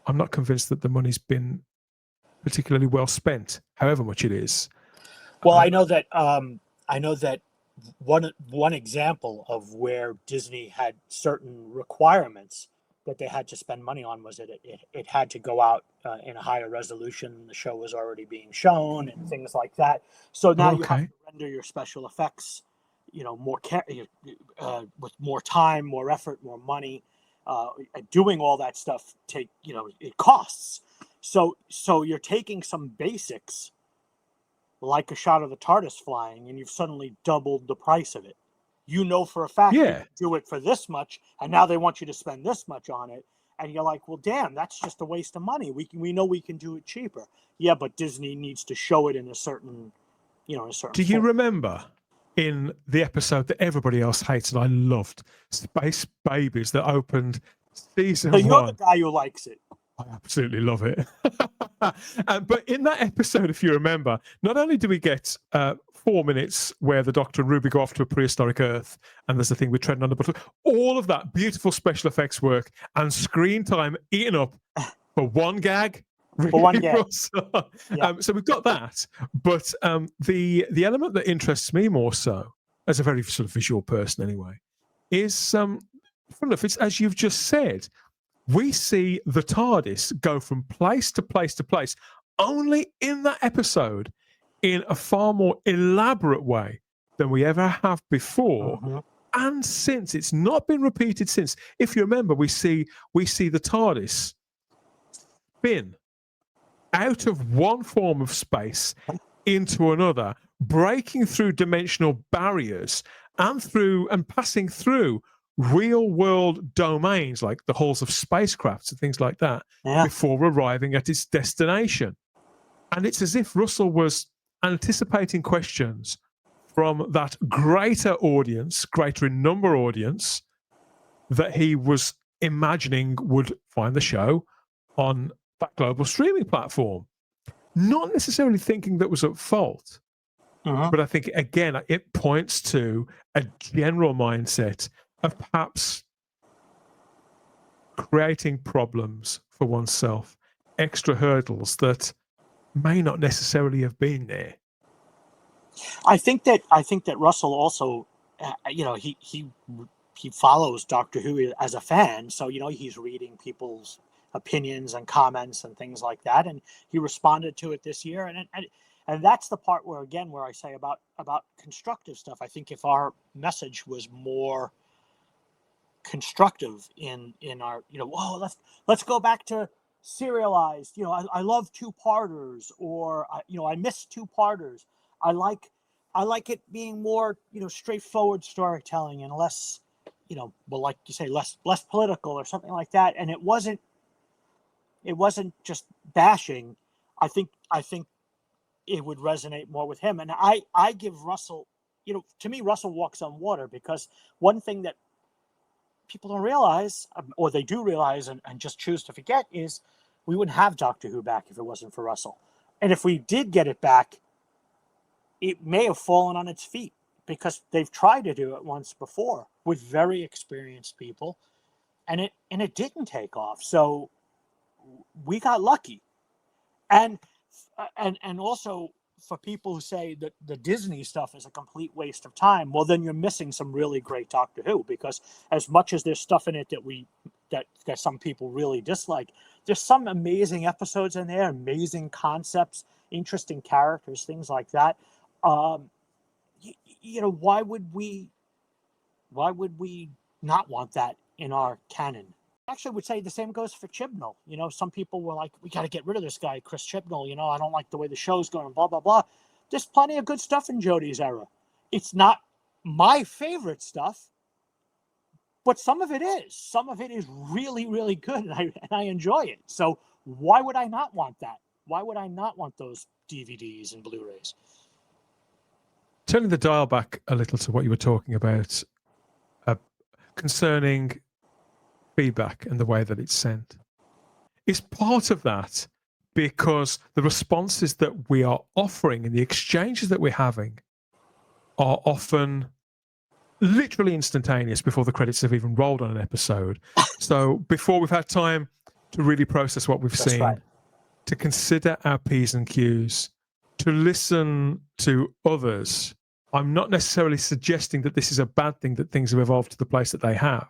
I'm not convinced that the money's been particularly well spent, however much it is. Well, I know that one example of where Disney had certain requirements that they had to spend money on was that it had to go out in a higher resolution. The show was already being shown and things like that. So now you have to render your special effects, with more time, more effort, more money. Doing all that stuff it costs. So you're taking some basics, like a shot of the TARDIS flying, and you've suddenly doubled the price of it. For a fact you can do it for this much, and now they want you to spend this much on it, and you're like, well, damn, that's just a waste of money. We know we can do it cheaper. Yeah, but Disney needs to show it in a certain, Do you remember in the episode that everybody else hates and I loved, Space Babies, that opened season 1? You're the guy who likes it. I absolutely love it. But in that episode, if you remember, not only do we get 4 minutes where the Doctor and Ruby go off to a prehistoric Earth, and there's the thing with treading on the button, all of that beautiful special effects work and screen time eaten up for one gag. For one gag. So we've got that. But the element that interests me more so, as a very sort of visual person anyway, is, fun enough, it's as you've just said, we see the TARDIS go from place to place to place only in that episode in a far more elaborate way than we ever have before. And since it's not been repeated since. If you remember, we see the TARDIS spin out of one form of space into another, breaking through dimensional barriers and passing through real world domains like the hulls of spacecrafts and things like that before arriving at its destination. And it's as if Russell was anticipating questions from that greater in number audience that he was imagining would find the show on that global streaming platform. Not necessarily thinking that was at fault, but I think, again, it points to a general mindset of perhaps creating problems for oneself, extra hurdles that may not necessarily have been there. I think that Russell also, he follows Doctor Who as a fan, so he's reading people's opinions and comments and things like that, and he responded to it this year, and that's the part where I say about constructive stuff. I think if our message was more constructive in our, let's go back to serialized, I love two-parters, or I miss two-parters. I like it being more straightforward storytelling and less, like you say, less political or something like that. And it wasn't just bashing. I think it would resonate more with him. And I give Russell, to me, Russell walks on water, because one thing that people don't realize, or they do realize and just choose to forget, is we wouldn't have Doctor Who back if it wasn't for Russell. And if we did get it back, it may have fallen on its feet, because they've tried to do it once before with very experienced people, and it didn't take off. So we got lucky. And also, for people who say that the Disney stuff is a complete waste of time, well, then you're missing some really great Doctor Who, because as much as there's stuff in it that some people really dislike, there's some amazing episodes in there, amazing concepts, interesting characters, things like that. Why would we not want that in our canon? actually would say the same goes for Chibnall. You know, some people were like, we got to get rid of this guy, Chris Chibnall. You know, I don't like the way the show's going, blah, blah, blah. There's plenty of good stuff in Jodie's era. It's not my favorite stuff, but some of it is. Some of it is really, really good, and I enjoy it. So why would I not want that? Why would I not want those DVDs and Blu-rays? Turning the dial back a little to what you were talking about concerning feedback and the way that it's sent. Is part of that because the responses that we are offering and the exchanges that we're having are often literally instantaneous before the credits have even rolled on an episode. So before we've had time to really process what we've seen, right. to consider our P's and Q's, to listen to others. I'm not necessarily suggesting that this is a bad thing, that things have evolved to the place that they have.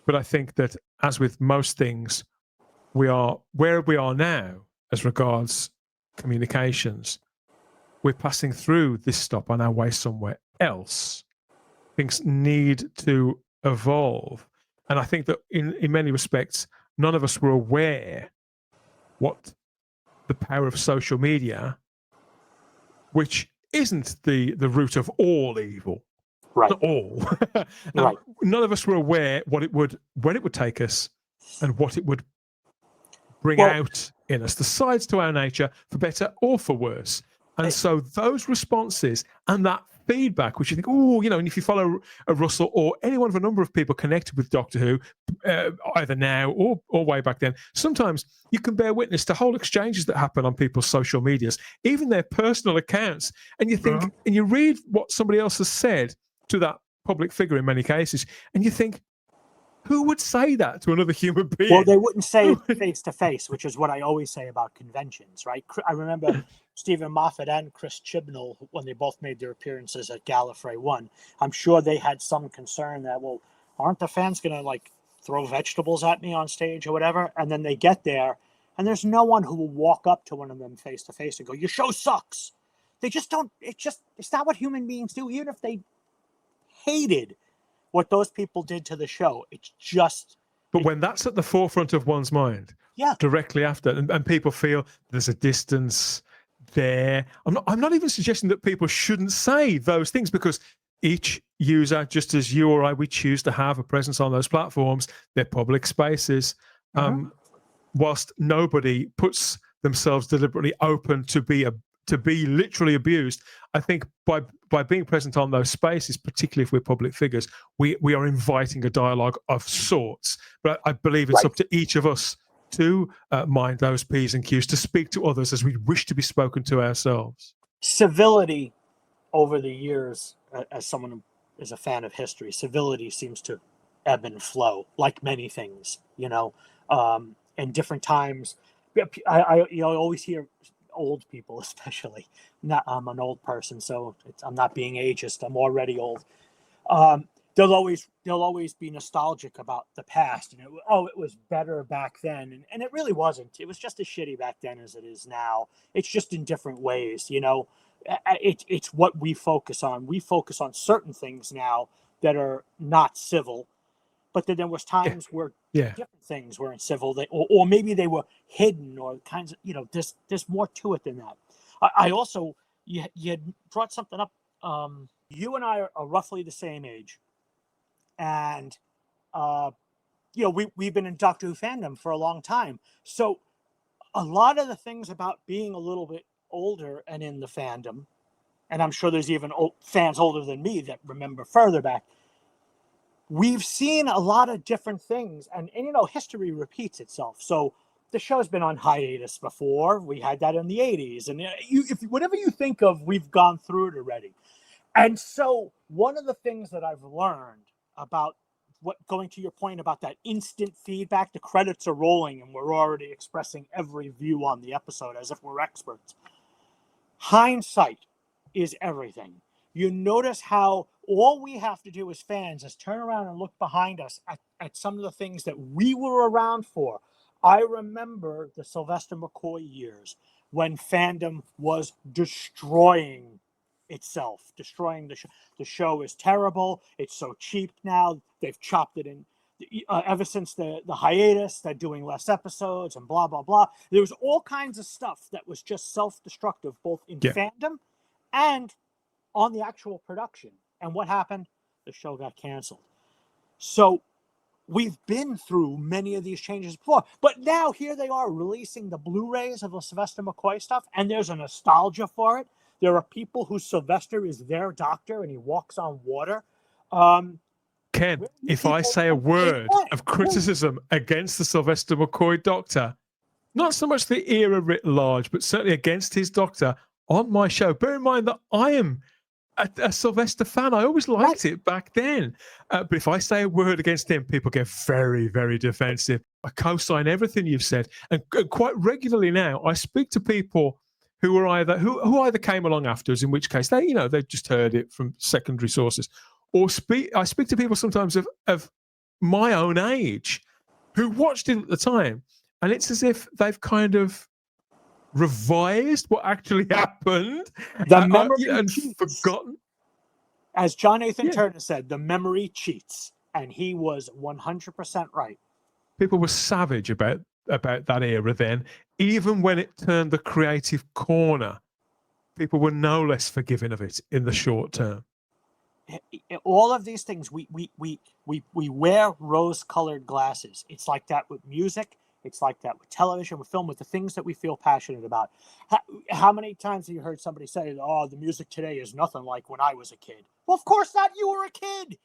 But I think that, as with most things, we are where we are now as regards communications. We're passing through this stop on our way somewhere else. Things need to evolve. And I think that in many respects, none of us were aware what the power of social media, which isn't the root of all evil, Right. not all. Right. None of us were aware where it would take us and what it would bring Well, out in us, the sides to our nature, for better or for worse. And so those responses and that feedback, which you think, oh, you know, and if you follow a Russell or any one of a number of people connected with Doctor Who, either now or way back then, sometimes you can bear witness to whole exchanges that happen on people's social medias, even their personal accounts. And you think, and you read what somebody else has said to that public figure in many cases, and you think, who would say that to another human being? Well, they wouldn't say it face to face, which is what I always say about conventions, right? I remember Stephen Moffat and Chris Chibnall, when they both made their appearances at Gallifrey 1, I'm sure they had some concern that, well, aren't the fans going to like throw vegetables at me on stage or whatever? And then they get there and there's no one who will walk up to one of them face to face and go, your show sucks. They just don't, it's not what human beings do. Even if they hated what those people did to the show, it's just... But when that's at the forefront of one's mind, directly after, and people feel there's a distance there. I'm not even suggesting that people shouldn't say those things, because each user, just as you or I, we choose to have a presence on those platforms. They're public spaces. Whilst nobody puts themselves deliberately open to be literally abused, I think by being present on those spaces, particularly if we're public figures, we are inviting a dialogue of sorts. But I believe it's up to each of us to mind those P's and Q's, to speak to others as we wish to be spoken to ourselves. Civility over the years, as someone who is a fan of history, civility seems to ebb and flow, like many things, you know. In different times, I always hear old people, especially. I'm an old person, so I'm not being ageist. I'm already old. They'll always be nostalgic about the past, and it was better back then, and it really wasn't. It was just as shitty back then as it is now. It's just in different ways, you know. It's what we focus on. We focus on certain things now that are not civil, but then there was times where different things weren't civil, or maybe they were hidden, or kinds of, you know, there's more to it than that. I also, you had brought something up. You and I are roughly the same age, and you know, we've been in Doctor Who fandom for a long time, so a lot of the things about being a little bit older and in the fandom, and I'm sure there's even fans older than me that remember further back, we've seen a lot of different things, and you know, history repeats itself. So the show's been on hiatus before. We had that in the 80s, and if whatever you think of, we've gone through it already. And so one of the things that I've learned about going to your point about that instant feedback, the credits are rolling and we're already expressing every view on the episode as if we're experts. Hindsight is everything. You notice how all we have to do as fans is turn around and look behind us at some of the things that we were around for. I remember the Sylvester McCoy years when fandom was destroying itself, destroying the show. The show is terrible. It's so cheap now. They've chopped it in. ever since the hiatus, they're doing less episodes and blah blah blah. There was all kinds of stuff that was just self-destructive, both in fandom and on the actual production. And what happened? The show got canceled. So we've been through many of these changes before, but now here they are releasing the Blu-rays of the Sylvester McCoy stuff, and there's a nostalgia for it. There are people who Sylvester is their doctor and he walks on water. Ken, if I say a word of criticism against the Sylvester McCoy doctor, not so much the era writ large, but certainly against his doctor on my show, bear in mind that I am a Sylvester fan. I always liked it back then. But if I say a word against him, people get very, very defensive. I co-sign everything you've said. And quite regularly now, I speak to people who are who either came along after us, in which case they've just heard it from secondary sources, or I speak to people sometimes of my own age who watched it at the time, and it's as if they've kind of revised what actually happened and forgotten. As John Nathan Turner said, the memory cheats, and he was 100% right. People were savage about that era then. Even when it turned the creative corner, people were no less forgiving of it in the short term. All of these things, we wear rose-colored glasses. It's like that with music. It's like that with television, with film, with the things that we feel passionate about. How many times have you heard somebody say, "Oh, the music today is nothing like when I was a kid"? Well, of course not. You were a kid.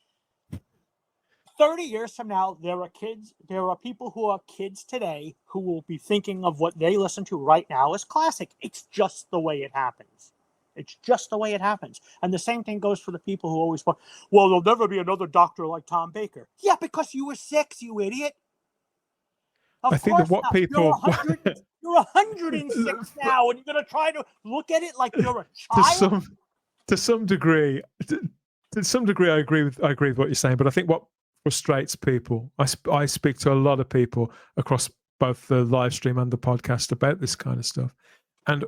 30 years from now, there are people who are kids today who will be thinking of what they listen to right now as classic. It's just the way it happens. It's just the way it happens. And the same thing goes for the people who always want, well, there'll never be another doctor like Tom Baker. Yeah, because you were 6, you idiot. I think that what people... You're 106 now, and you're going to try to look at it like you're a child? To some degree, I agree with what you're saying, but I think what frustrates people, I speak to a lot of people across both the live stream and the podcast about this kind of stuff, and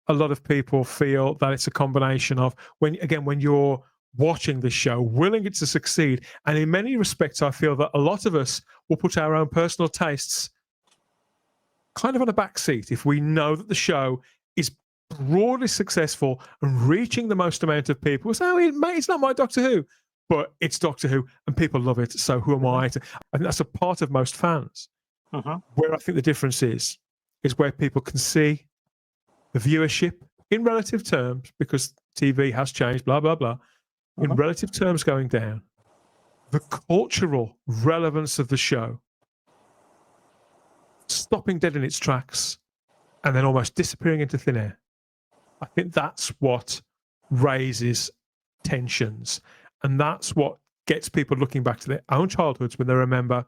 a lot of people feel that it's a combination of when you're watching the show, willing it to succeed, and in many respects I feel that a lot of us will put our own personal tastes kind of on a back seat if we know that the show is broadly successful and reaching the most amount of people. So it's not my Doctor Who, but it's Doctor Who and people love it, so who am I to... I think that's a part of most fans. Where I think the difference is where people can see the viewership in relative terms, because TV has changed, blah, blah, blah, in relative terms going down, the cultural relevance of the show stopping dead in its tracks and then almost disappearing into thin air. I think that's what raises tensions, and that's what gets people looking back to their own childhoods when they remember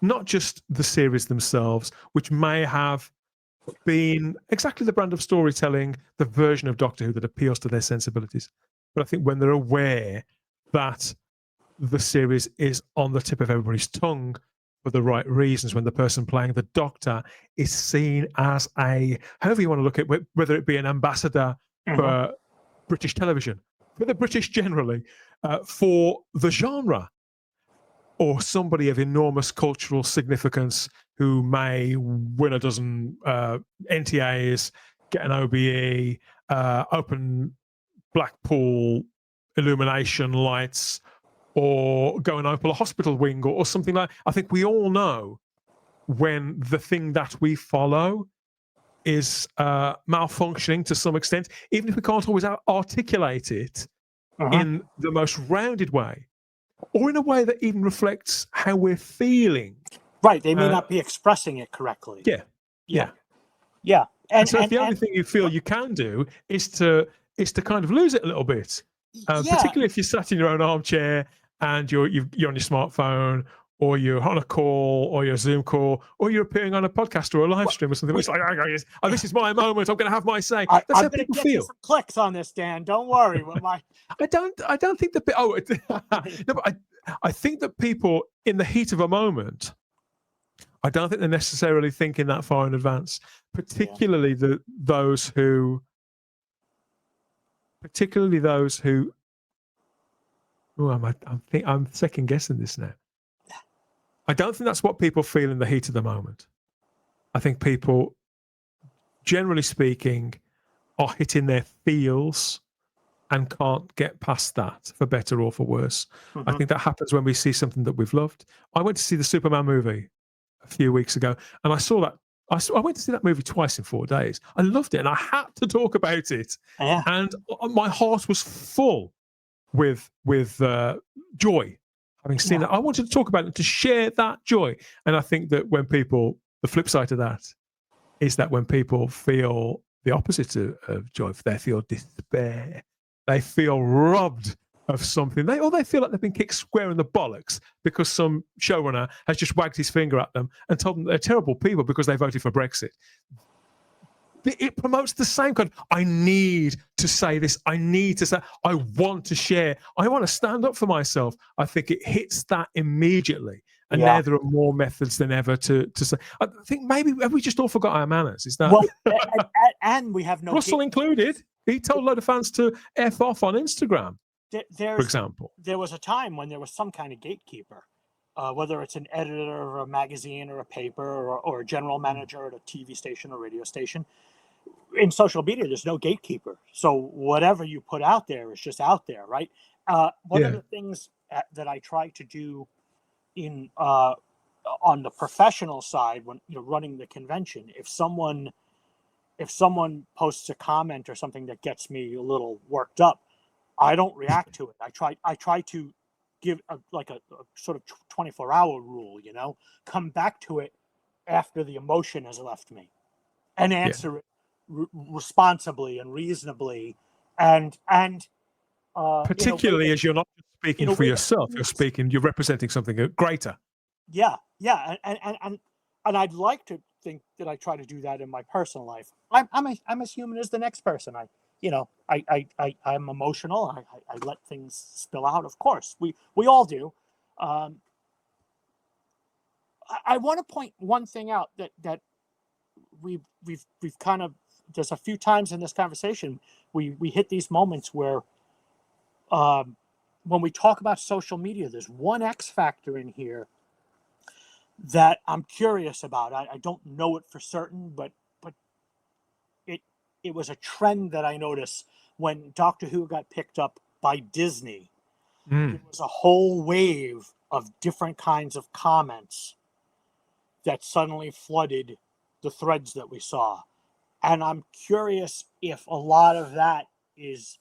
not just the series themselves, which may have been exactly the brand of storytelling, the version of Doctor Who that appeals to their sensibilities, but I think when they're aware that the series is on the tip of everybody's tongue for the right reasons, when the person playing the Doctor is seen as however you want to look at it, whether it be an ambassador for British television, for the British generally, for the genre, or somebody of enormous cultural significance who may win a dozen NTAs, get an OBE, open Blackpool illumination lights, or go and open a hospital wing, or something like that. I think we all know when the thing that we follow is malfunctioning to some extent, even if we can't always articulate it in the most rounded way, or in a way that even reflects how we're feeling. Right, they may not be expressing it correctly. Yeah. And so if the only thing you feel you can do is to kind of lose it a little bit, particularly if you're sat in your own armchair and you're on your smartphone, or you're on a call, or you're a Zoom call, or you're appearing on a podcast or a live stream or something. It's like, this is my moment. I'm going to have my say. That's how people feel. You some clicks on this, Dan. Don't worry. I don't think that. No, but I think that people in the heat of a moment, I don't think they're necessarily thinking that far in advance. Particularly those who. Oh, I'm second guessing this now. I don't think that's what people feel in the heat of the moment. I think people, generally speaking, are hitting their feels and can't get past that, for better or for worse. Mm-hmm. I think that happens when we see something that we've loved. I went to see the Superman movie a few weeks ago, and I saw that. I went to see that movie twice in 4 days. I loved it, and I had to talk about it. Yeah. And my heart was full with joy having seen it. I wanted to talk about it, to share that joy. And I think that when people, the flip side of that is that when people feel the opposite of joy, they feel despair, they feel robbed of something, they feel like they've been kicked square in the bollocks because some showrunner has just wagged his finger at them and told them they're terrible people because they voted for Brexit. It promotes the same kind of, I need to say this, I need to say, I want to share, I want to stand up for myself. I think it hits that immediately. And now there are more methods than ever to say. I think maybe have we just all forgot our manners? Is that well, and we have no Russell included? He told a load of fans to F off on Instagram, for example. There was a time when there was some kind of gatekeeper, whether it's an editor of a magazine or a paper or a general manager at a TV station or radio station. In social media, there's no gatekeeper. So whatever you put out there is just out there, right? One of the things that I try to do in on the professional side, when running the convention, if someone posts a comment or something that gets me a little worked up, I don't react to it. I try to give a sort of 24-hour rule, come back to it after the emotion has left me and answer it responsibly and reasonably, and particularly as you're not speaking for yourself, you're representing something greater. And I'd like to think that I try to do that in my personal life. I'm as human as the next person. I'm emotional. I let things spill out. Of course, we all do. I want to point one thing out that we've kind of, there's a few times in this conversation we hit these moments where when we talk about social media, there's one X factor in here that I'm curious about. I don't know it for certain, but it was a trend that I noticed when Doctor Who got picked up by Disney. There was a whole wave of different kinds of comments that suddenly flooded the threads that we saw. And I'm curious if a lot of that is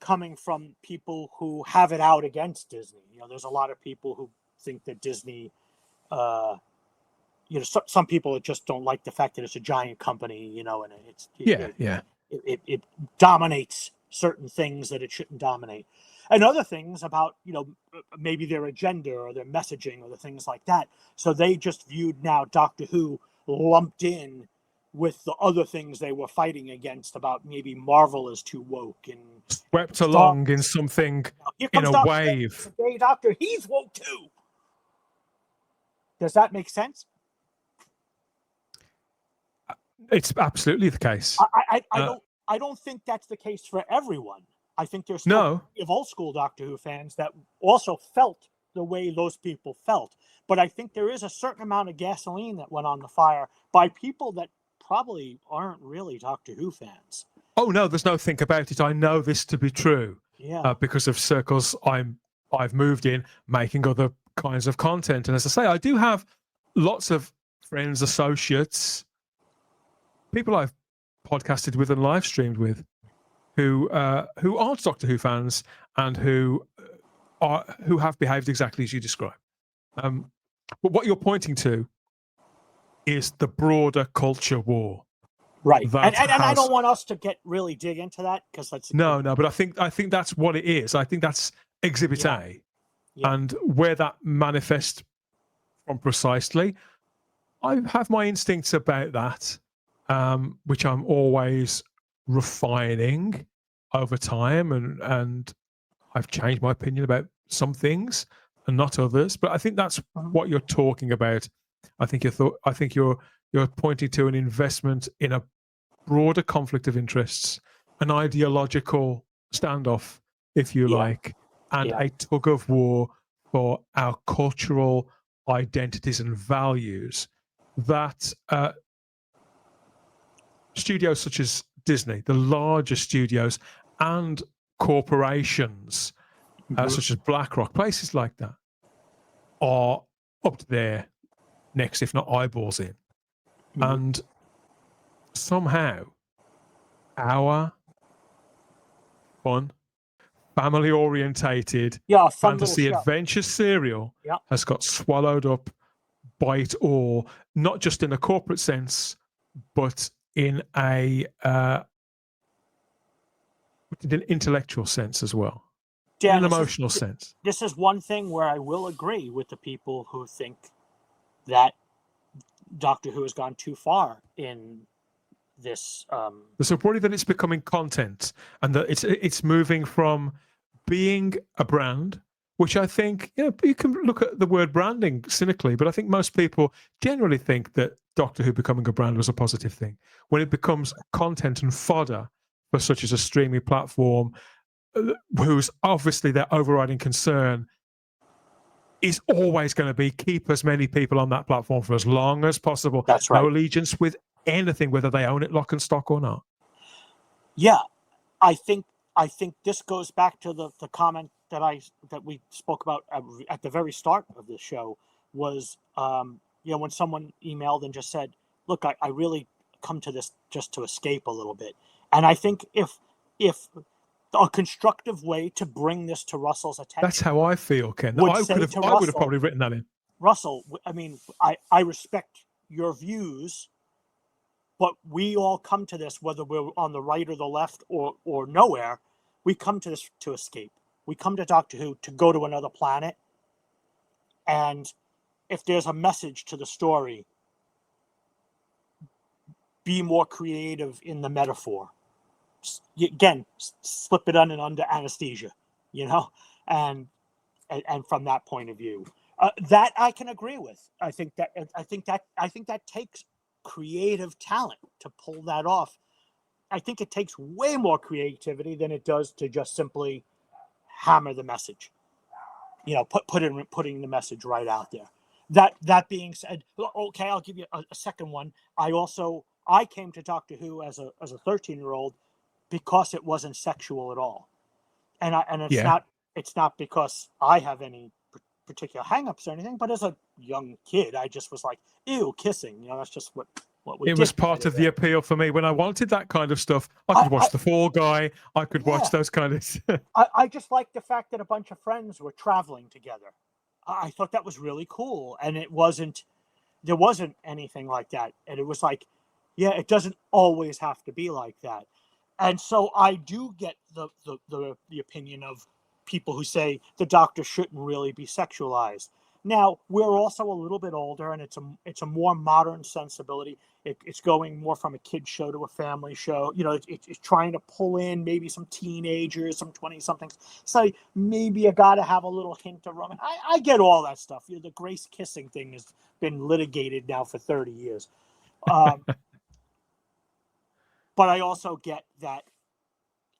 coming from people who have it out against Disney. There's a lot of people who think that Disney, some people just don't like the fact that it's a giant company, and it dominates certain things that it shouldn't dominate. And other things about, maybe their agenda or their messaging or the things like that. So they just viewed now Doctor Who lumped in with the other things they were fighting against, about maybe Marvel is too woke and swept along in something in a Doctor wave. Hey, Doctor, he's woke too. Does that make sense? It's absolutely the case. I don't think that's the case for everyone. I think there's still of old school Doctor Who fans that also felt the way those people felt. But I think there is a certain amount of gasoline that went on the fire by people that probably aren't really Doctor Who fans. Oh no, there's no think about it. I know this to be true. Because of circles I've moved in, making other kinds of content. And as I say, I do have lots of friends, associates, people I've podcasted with and live streamed with who aren't Doctor Who fans and who have behaved exactly as you describe. But what you're pointing to is the broader culture war, right? And I don't want us to dig into that because that's no. But I think that's what it is. I think that's Exhibit A, and where that manifests from precisely. I have my instincts about that, which I'm always refining over time, and I've changed my opinion about some things and not others. But I think that's what you're talking about. I think you're pointing to an investment in a broader conflict of interests, an ideological standoff, if you like, and a tug of war for our cultural identities and values that studios such as Disney, the larger studios, and corporations such as BlackRock, places like that, are up to their necks, if not eyeballs in. And somehow our fun, family-orientated fantasy adventure serial has got swallowed up by it all, not just in a corporate sense, but in an intellectual sense as well. Dan, in an emotional sense. This is one thing where I will agree with the people who think that Doctor Who has gone too far in this. So probably that it's becoming content, and that it's moving from being a brand, which I think, you can look at the word branding cynically, but I think most people generally think that Doctor Who becoming a brand was a positive thing. When it becomes content and fodder for such as a streaming platform, whose obviously their overriding concern is always going to be keep as many people on that platform for as long as possible. That's right. No allegiance with anything, whether they own it lock and stock or not. Yeah, I think this goes back to the comment that we spoke about at the very start of the show was, when someone emailed and just said, look, I really come to this just to escape a little bit. And I think if a constructive way to bring this to Russell's attention. That's how I feel, Ken. I would have probably written that in. Russell, I mean, I respect your views, but we all come to this, whether we're on the right or the left or nowhere, we come to this to escape. We come to Doctor Who to go to another planet. And if there's a message to the story, be more creative in the metaphor. Again, slip it under anesthesia, and from that point of view, that I can agree with. I think that takes creative talent to pull that off. I think it takes way more creativity than it does to just simply hammer the message. Putting the message right out there. That being said, okay, I'll give you a second one. I came to Doctor Who as a 13-year-old. Because it wasn't sexual at all, and it's not because I have any particular hangups or anything. But as a young kid, I just was like, "Ew, kissing." That's just what we did. It was part of the appeal for me when I wanted that kind of stuff. I could watch The Fall Guy. I could watch those kind of. I just liked the fact that a bunch of friends were traveling together. I thought that was really cool, and there wasn't anything like that, and it was like, it doesn't always have to be like that. And so I do get the opinion of people who say the Doctor shouldn't really be sexualized. Now, we're also a little bit older, and it's a more modern sensibility. It's going more from a kid show to a family show. It's trying to pull in maybe some teenagers, some 20-somethings. So maybe you got to have a little hint of romance. I get all that stuff. The Grace kissing thing has been litigated now for 30 years. But I also get that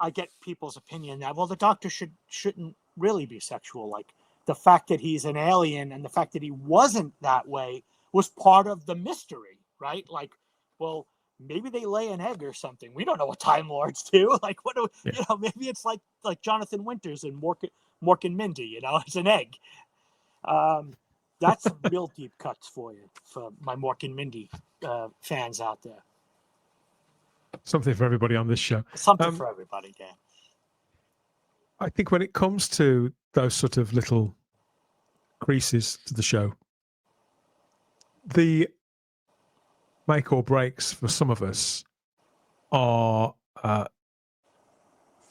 I get people's opinion that, well, the Doctor shouldn't really be sexual. Like the fact that he's an alien and the fact that he wasn't that way was part of the mystery, right? Like, well, maybe they lay an egg or something. We don't know what Time Lords do. Like, maybe it's like Jonathan Winters and Mork and Mindy, it's an egg. That's some real deep cuts for you, for my Mork and Mindy fans out there. Something for everybody on this show. Something for everybody, Dan. I think when it comes to those sort of little creases to the show, the make or breaks for some of us are,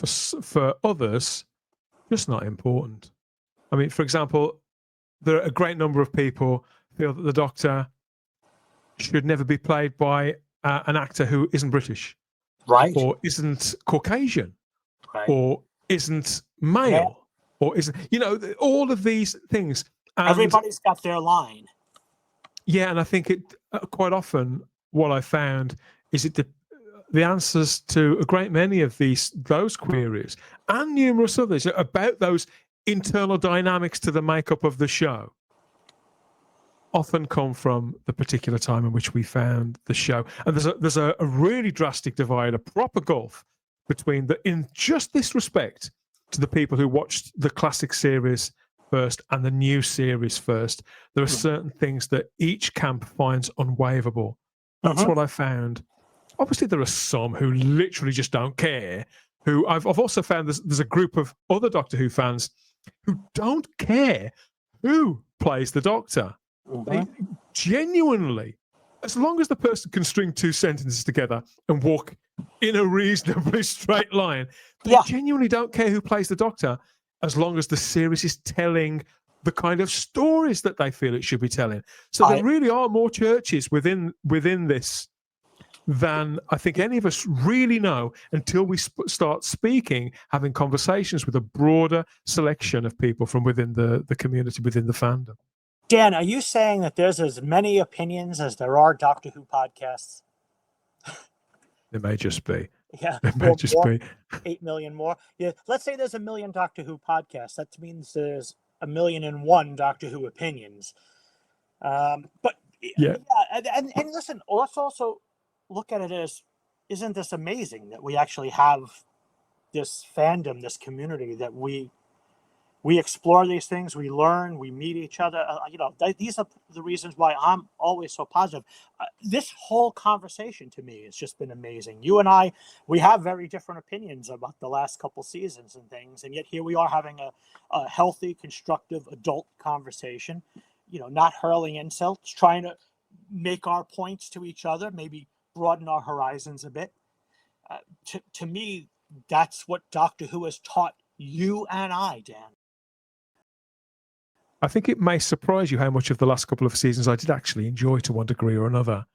for others, just not important. I mean, for example, there are a great number of people feel that the Doctor should never be played by an actor who isn't British, right, or isn't Caucasian, right, or isn't male, or isn't, all of these things. And everybody's got their line. Yeah, and I think it quite often what I found is the answers to a great many of those queries and numerous others about those internal dynamics to the makeup of the show often come from the particular time in which we found the show. And there's a really drastic divide, a proper gulf between in just this respect to the people who watched the classic series first and the new series first. There are certain things that each camp finds unwaivable. That's what I found. Obviously, there are some who literally just don't care. Who I've also found there's a group of other Doctor Who fans who don't care who plays the Doctor. They genuinely, as long as the person can string two sentences together and walk in a reasonably straight line, they genuinely don't care who plays the Doctor, as long as the series is telling the kind of stories that they feel it should be telling. So there really are more churches within this than I think any of us really know until we start speaking, having conversations with a broader selection of people from within the community, within the fandom. Dan, are you saying that there's as many opinions as there are Doctor Who podcasts? It may just be. Yeah, it may just be 8 million more. Yeah, let's say there's 1 million Doctor Who podcasts. That means there's 1,000,001 Doctor Who opinions. But and listen, let's also look at it as, isn't this amazing that we actually have this fandom, this community, that we explore these things, we learn, we meet each other. These are the reasons why I'm always so positive. This whole conversation to me has just been amazing. You and I, we have very different opinions about the last couple seasons and things, and yet here we are having a healthy, constructive, adult conversation. Not hurling insults, trying to make our points to each other, maybe broaden our horizons a bit. To me, that's what Doctor Who has taught you and I, Dan. I think it may surprise you how much of the last couple of seasons I did actually enjoy to one degree or another.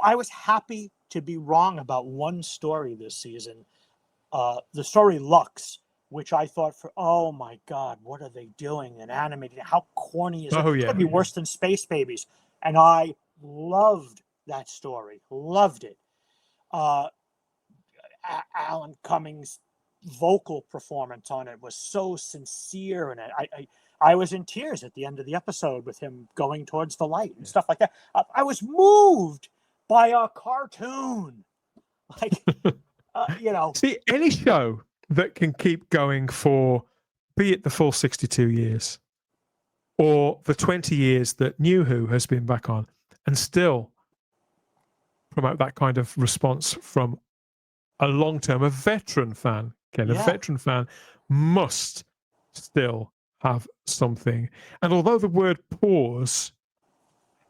I was happy to be wrong about one story this season. The story Lux, which I thought oh my God, what are they doing? And animated, how corny is it? It's going to be worse than Space Babies. And I loved that story. Loved it. Alan Cummings' vocal performance on it was so sincere, and I was in tears at the end of the episode with him going towards the light and stuff like that. I was moved by a cartoon, See, any show that can keep going for, be it the full 62 years or the 20 years that New Who has been back on, and still promote that kind of response from a veteran fan. A veteran fan must still have something. And although the word pause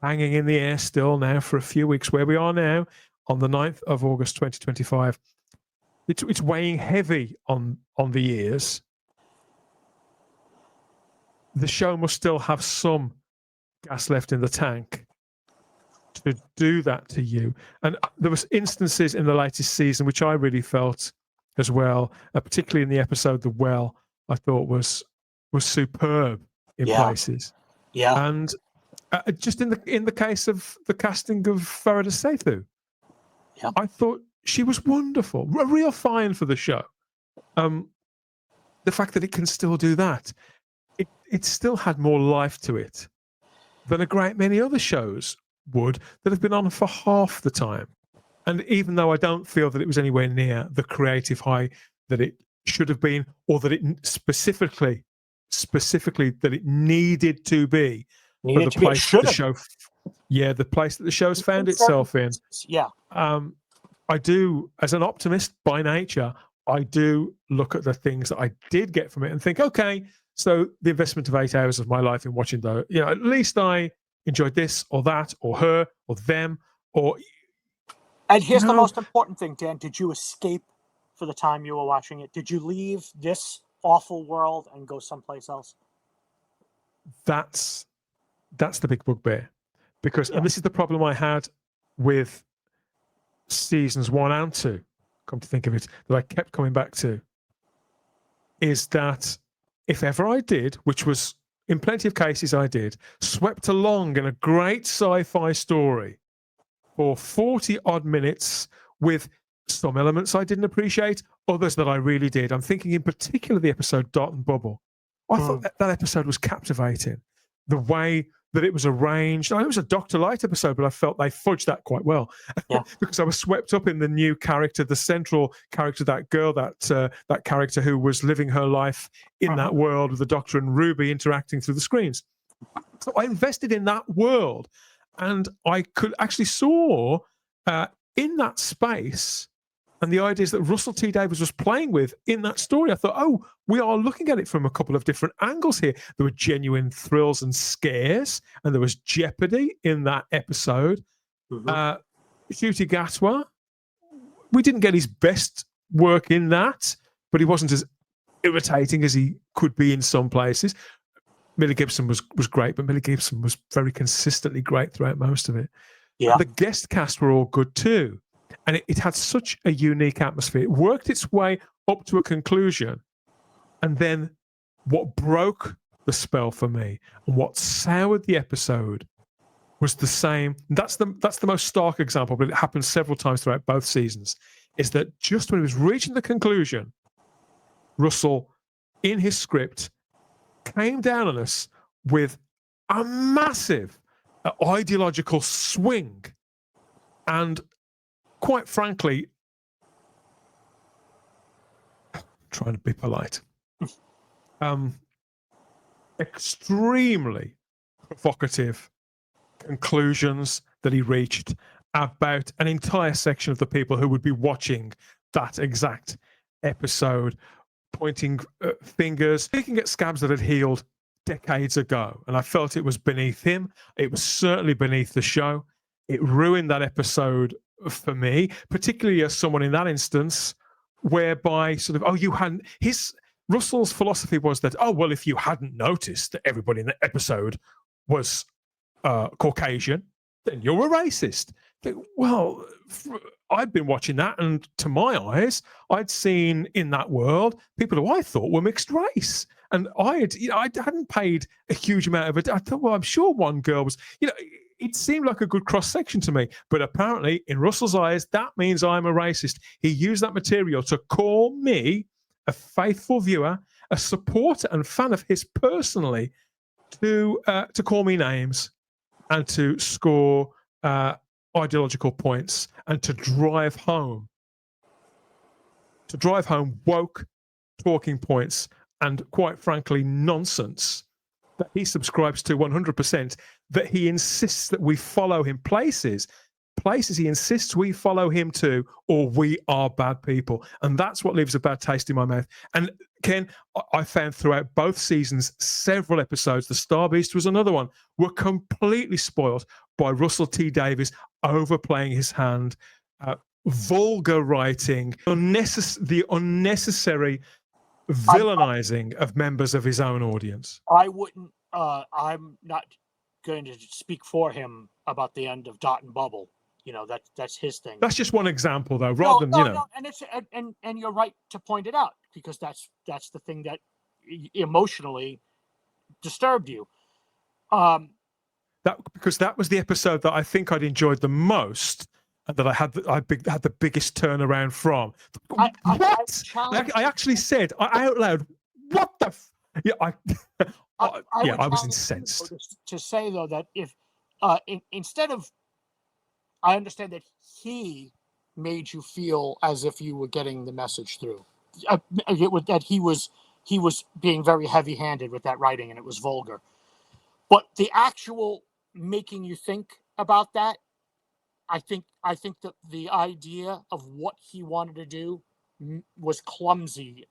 hanging in the air still now for a few weeks, where we are now on the 9th of August 2025, it's weighing heavy on the ears. The show must still have some gas left in the tank to do that to you. And there was instances in the latest season which I really felt as well, particularly in the episode The Well, I thought was superb in places. Yeah. And just in the case of the casting of Farida Sethu, I thought she was wonderful, a real find for the show. The fact that it can still do that, it still had more life to it than a great many other shows would that have been on for half the time. And even though I don't feel that it was anywhere near the creative high that it should have been, or that it specifically that it needed to be for the place that the show, the place that the show's found itself in. Yeah. I do, as an optimist by nature, I do look at the things that I did get from it and think, okay, so the investment of 8 hours of my life in watching at least I enjoyed this or that or her or them or. And here's the most important thing, Dan. Did you escape for the time you were watching it? Did you leave this awful world and go someplace else? That's the big bugbear. Because, and this is the problem I had with seasons 1 and 2, come to think of it, that I kept coming back to, is that if ever I did, which was in plenty of cases I did, swept along in a great sci-fi story for 40 odd minutes with some elements I didn't appreciate, others that I really did. I'm thinking in particular the episode Dot and Bubble. I thought that episode was captivating. The way that it was arranged. I know it was a Dr. Light episode, but I felt they fudged that quite well. Yeah. Because I was swept up in the new character, the central character, that girl, that character who was living her life in that world with the Doctor and Ruby interacting through the screens. So I invested in that world, and I could actually saw in that space and the ideas that Russell T Davies was playing with in that story. I thought, oh, we are looking at it from a couple of different angles here. There were genuine thrills and scares, and there was jeopardy in that episode. NCUTI Gatwa, we didn't get his best work in that, but he wasn't as irritating as he could be in some places. Millie Gibson was great, but Millie Gibson was very consistently great throughout most of it. Yeah. And the guest cast were all good too. And it had such a unique atmosphere. It worked its way up to a conclusion. And then what broke the spell for me and what soured the episode was the same. That's the most stark example, but it happened several times throughout both seasons, is that just when he was reaching the conclusion, Russell, in his script, came down on us with a massive ideological swing. And quite frankly, trying to be polite, extremely provocative conclusions that he reached about an entire section of the people who would be watching that exact episode, pointing fingers, picking at scabs that had healed decades ago. And I felt it was beneath him. It was certainly beneath the show. It ruined that episode for me, particularly as someone in that instance, whereby sort of, oh, you hadn't, Russell's philosophy was that, oh, well, if you hadn't noticed that everybody in the episode was Caucasian, then you're a racist. Well, I'd been watching that, and to my eyes, I'd seen in that world people who I thought were mixed race. And I hadn't paid a huge amount of it. I thought, well, I'm sure one girl was, it seemed like a good cross-section to me. But apparently, in Russell's eyes, that means I'm a racist. He used that material to call me, a faithful viewer, a supporter and fan of his personally, to call me names and to score ideological points and to drive home woke talking points and, quite frankly, nonsense that he subscribes to 100%, that he insists that we follow him places he insists we follow him to, or we are bad people. And that's what leaves a bad taste in my mouth. And Ken, I found throughout both seasons, several episodes, the Star Beast was another one, were completely spoiled by Russell T Davies overplaying his hand, vulgar writing, the unnecessary villainizing of members of his own audience. I wouldn't, I'm not going to speak for him about the end of Dot and Bubble. That's his thing. That's just one example, though. Rather than no, and it's and you're right to point it out, because that's the thing that emotionally disturbed you. Because that was the episode that I think I'd enjoyed the most, and that I had the biggest turnaround from. What? I actually said out loud, "What the?" I was incensed. To say though that if instead of, I understand that he made you feel as if you were getting the message through. That he was being very heavy-handed with that writing, and it was vulgar. But the actual making you think about that, I think that the idea of what he wanted to do was clumsy.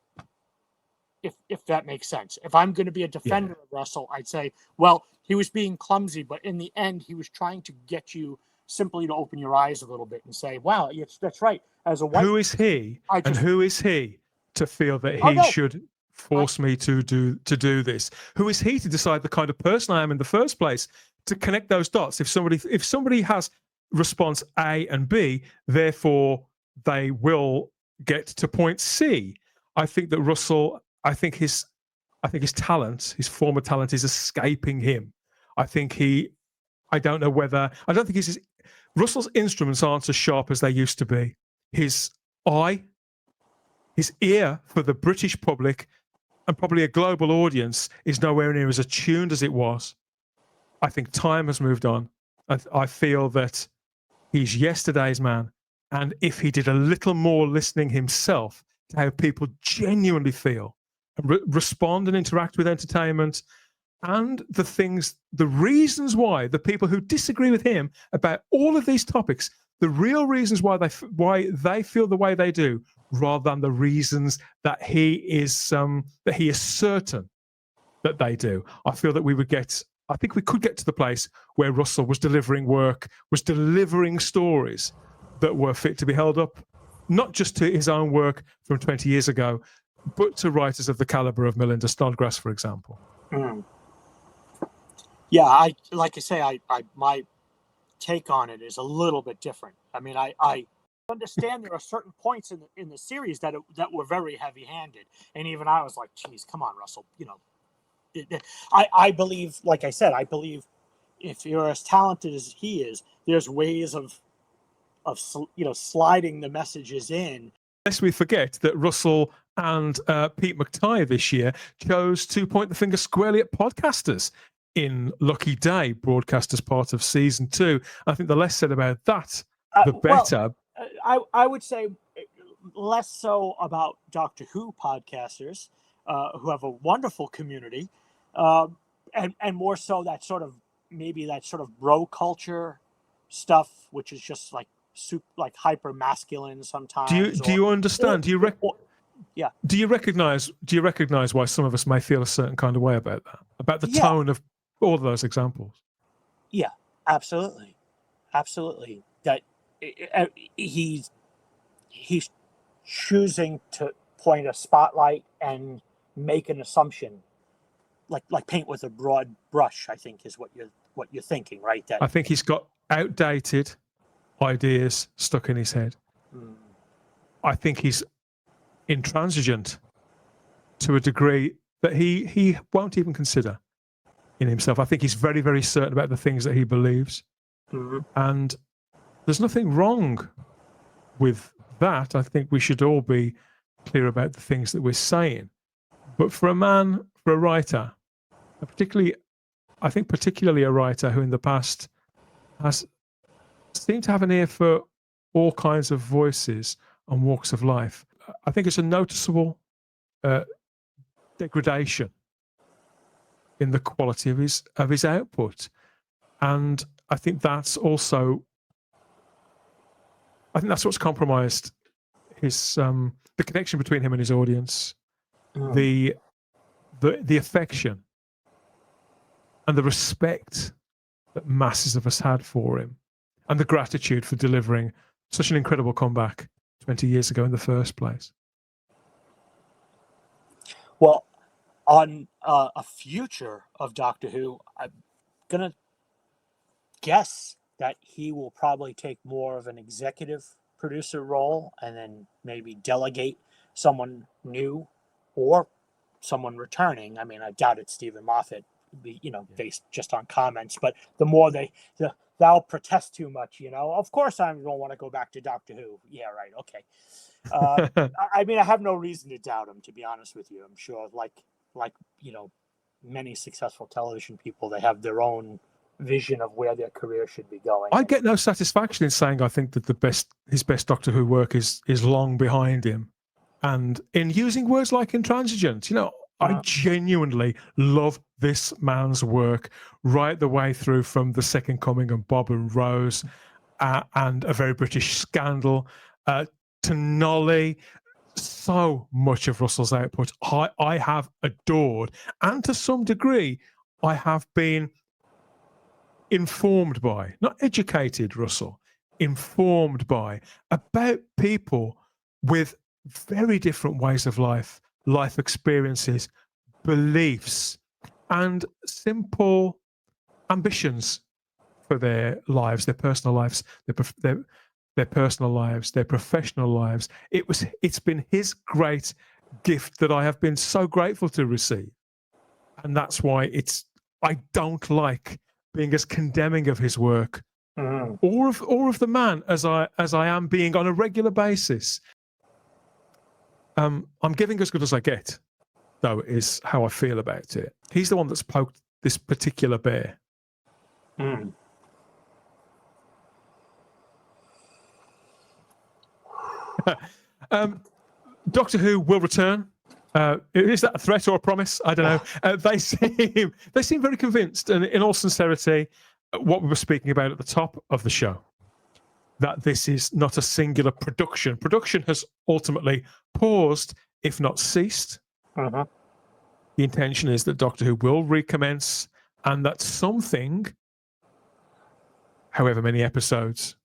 If that makes sense. If I'm going to be a defender of Russell, I'd say, well, he was being clumsy, but in the end, he was trying to get you simply to open your eyes a little bit and say, wow, yes, that's right. As a white, who is he, and who is he to feel that he should force me to do this? Who is he to decide the kind of person I am in the first place? To connect those dots. If somebody has response A and B, therefore they will get to point C. I think that Russell, I think his talent, his former talent, is escaping him. I don't think Russell's instruments aren't as sharp as they used to be. His eye, his ear for the British public, and probably a global audience is nowhere near as attuned as it was. I think time has moved on. I feel that he's yesterday's man. And if he did a little more listening himself to how people genuinely feel and respond and interact with entertainment and the reasons why the people who disagree with him about all of these topics, the real reasons why they feel the way they do, rather than the reasons that he is certain that they do. I feel that I think we could get to the place where Russell was delivering work, was delivering stories that were fit to be held up, not just to his own work from 20 years ago, but to writers of the caliber of Melinda Snodgrass, for example. Mm. Yeah, my take on it is a little bit different. I mean, I understand there are certain points in the series that were very heavy-handed, and even I was like, "Geez, come on, Russell." You know, I believe, like I said, I believe if you're as talented as he is, there's ways of sliding the messages in. Lest we forget that Russell and Pete McTighe this year chose to point the finger squarely at podcasters in Lucky Day, broadcast as part of season 2. I think the less said about that, the better. Well, I would say less so about Doctor Who podcasters, who have a wonderful community, and more so that sort of bro culture stuff, which is just like hyper masculine sometimes. Do you understand? Do you recognize why some of us may feel a certain kind of way about that? About the tone of all of those examples? Yeah, absolutely. That he's choosing to point a spotlight and make an assumption, like paint with a broad brush, I think is what you're thinking, right? That I think he's got outdated ideas stuck in his head. I think he's intransigent to a degree that he won't even consider in himself. I think he's very, very certain about the things that he believes. And there's nothing wrong with that. I think we should all be clear about the things that we're saying. But for a writer, particularly a writer who in the past has seemed to have an ear for all kinds of voices and walks of life, I think it's a noticeable degradation in the quality of his output. And I think that's what's compromised his the connection between him and his audience, the affection and the respect that masses of us had for him, and the gratitude for delivering such an incredible comeback 20 years ago in the first place. Well, on a future of Doctor Who, I'm gonna guess that he will probably take more of an executive producer role and then maybe delegate someone new or someone returning. I mean, I doubt it's Stephen Moffat, based just on comments, but the more they'll protest too much, of course I don't want to go back to Doctor Who. Yeah, right. Okay. I mean, I have no reason to doubt him, to be honest with you. I'm sure like many successful television people, they have their own vision of where their career should be going. I get no satisfaction in saying I think that his best Doctor Who work is long behind him, and in using words like intransigent. I genuinely love this man's work right the way through from The Second Coming and Bob and Rose, and A Very British Scandal, to Nolly. So much of Russell's output I have adored, and to some degree I have been informed by, not educated, Russell, informed by, about people with very different ways of life experiences, beliefs, and simple ambitions for their lives, their personal lives, their personal lives, their professional lives. It's been his great gift that I have been so grateful to receive, and that's why I don't like being as condemning of his work or of the man as I am being on a regular basis. I'm giving as good as I get, though, is how I feel about it. He's the one that's poked this particular bear. Mm. Doctor Who will return. Is that a threat or a promise? I don't know. They seem very convinced, and in all sincerity, what we were speaking about at the top of the show, that this is not a singular production. Production has ultimately paused, if not ceased. Mm-hmm. The intention is that Doctor Who will recommence, and that something, however many episodes,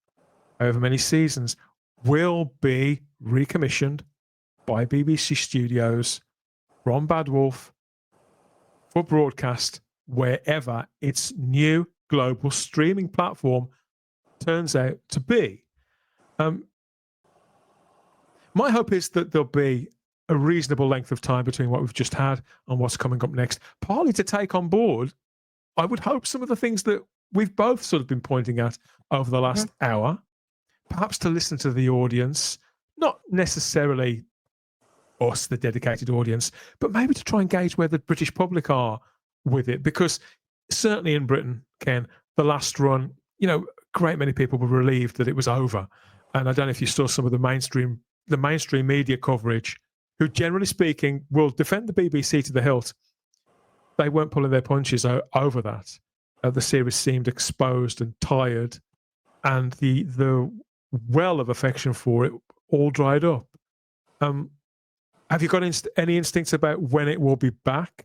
however many seasons, will be recommissioned by BBC Studios from Bad Wolf for broadcast wherever its new global streaming platform turns out to be. My hope is that there'll be a reasonable length of time between what we've just had and what's coming up next, partly to take on board, I would hope, some of the things that we've both sort of been pointing at over the last hour, perhaps to listen to the audience, not necessarily us, the dedicated audience, but maybe to try and gauge where the British public are with it. Because certainly in Britain, Ken, the last run, a great many people were relieved that it was over. And I don't know if you saw some of the mainstream media coverage, who generally speaking will defend the BBC to the hilt. They weren't pulling their punches over that. The series seemed exposed and tired, and the well of affection for it all dried up. Have you got any instincts about when it will be back?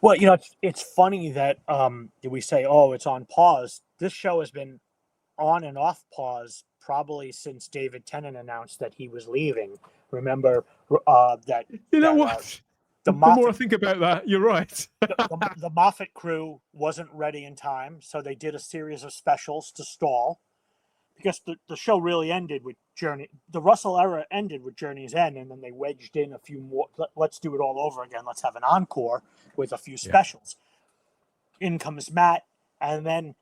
Well, it's funny that we say, oh, it's on pause. This show has been on and off pause probably since David Tennant announced that he was leaving. Remember that? What? The more I think about that, you're right. the Moffat crew wasn't ready in time, so they did a series of specials to stall. Because the show really ended with Journey. The Russell era ended with Journey's End, and then they wedged in a few more. Let's do it all over again. Let's have an encore with a few specials. Yeah. In comes Matt, and then